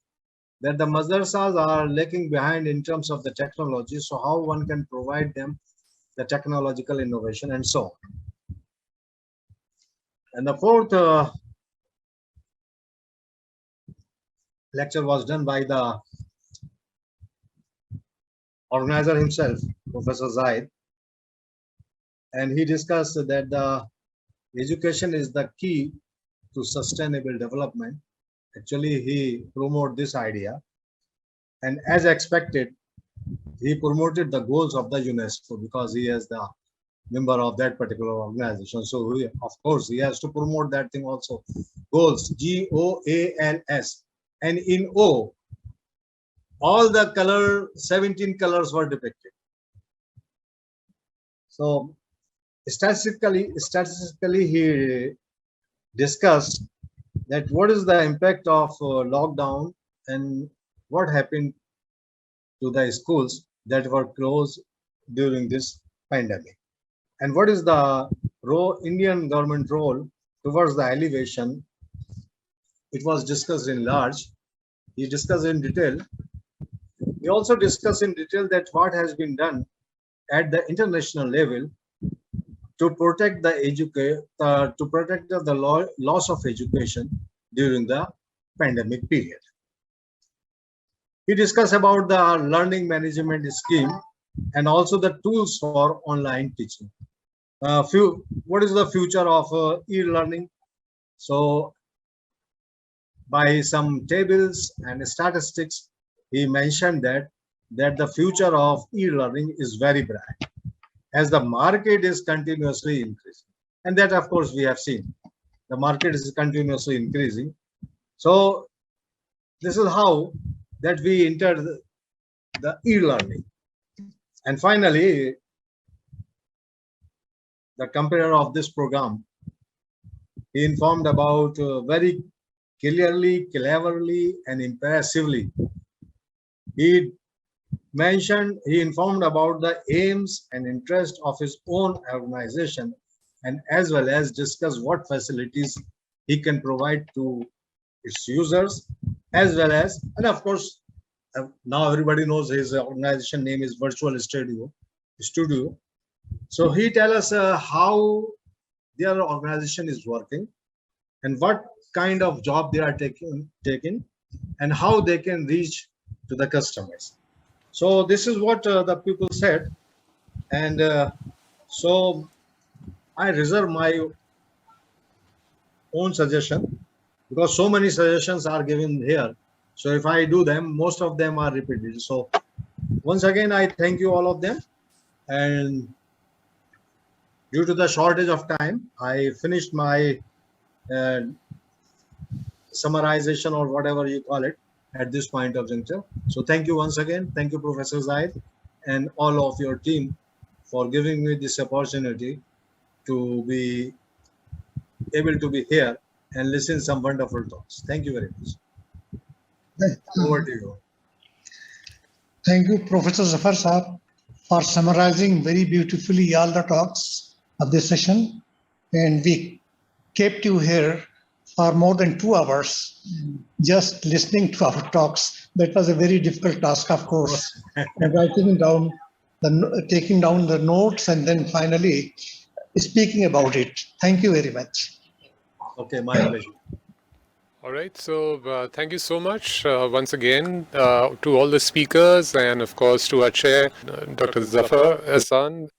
that the madrasas are lagging behind in terms of the technology, so how one can provide them the technological innovation and so on. And the fourth lecture was done by the organizer himself, Professor Zaheer, and he discussed that the education is the key to sustainable development. Actually, he promoted this idea, and as expected, he promoted the goals of the UNESCO because he is the member of that particular organization. So, of course, he has to promote that thing also. Goals, GOALS, and in O, all the 17 colors were depicted. So, statistically, he discussed that what is the impact of lockdown and what happened to the schools that were closed during this pandemic, and what is the Indian government role towards the elevation. It was discussed in large. He discussed in detail. He also discussed in detail that what has been done at the international level to protect the loss of education during the pandemic period. He discussed about the learning management scheme and also the tools for online teaching. What is the future of e-learning? So, by some tables and statistics, he mentioned that the future of e-learning is very bright, as the market is continuously increasing. And that, of course, we have seen. The market is continuously increasing. So this is how that we enter the e-learning. And finally, the comparator of this program, he informed about very clearly, cleverly, and impressively. He informed about the aims and interest of his own organization, and as well as discussed what facilities he can provide to its users, as well as, and of course, now everybody knows his organization name is Virtual Studio. So he tell us how their organization is working and what kind of job they are taking, and how they can reach to the customers. So this is what the people said, and so I reserve my own suggestion because so many suggestions are given here. So if I do them, most of them are repeated. So once again, I thank you all of them, and due to the shortage of time, I finished my summarization or whatever you call it at this point of juncture. So thank you once again. Thank you, Professor Zaheer, and all of your team for giving me this opportunity to be able to be here and listen some wonderful talks. Thank you very much. Over to you. Thank you, Professor Zafar Sahab, for summarizing very beautifully all the talks of this session. And we kept you here for more than 2 hours just listening to our talks. That was a very difficult task, of course. And taking down the notes and then finally speaking about it. Thank you very much. Okay, my pleasure. All right, so thank you so much once again to all the speakers and of course to our chair, Dr. Zafar Ahsan.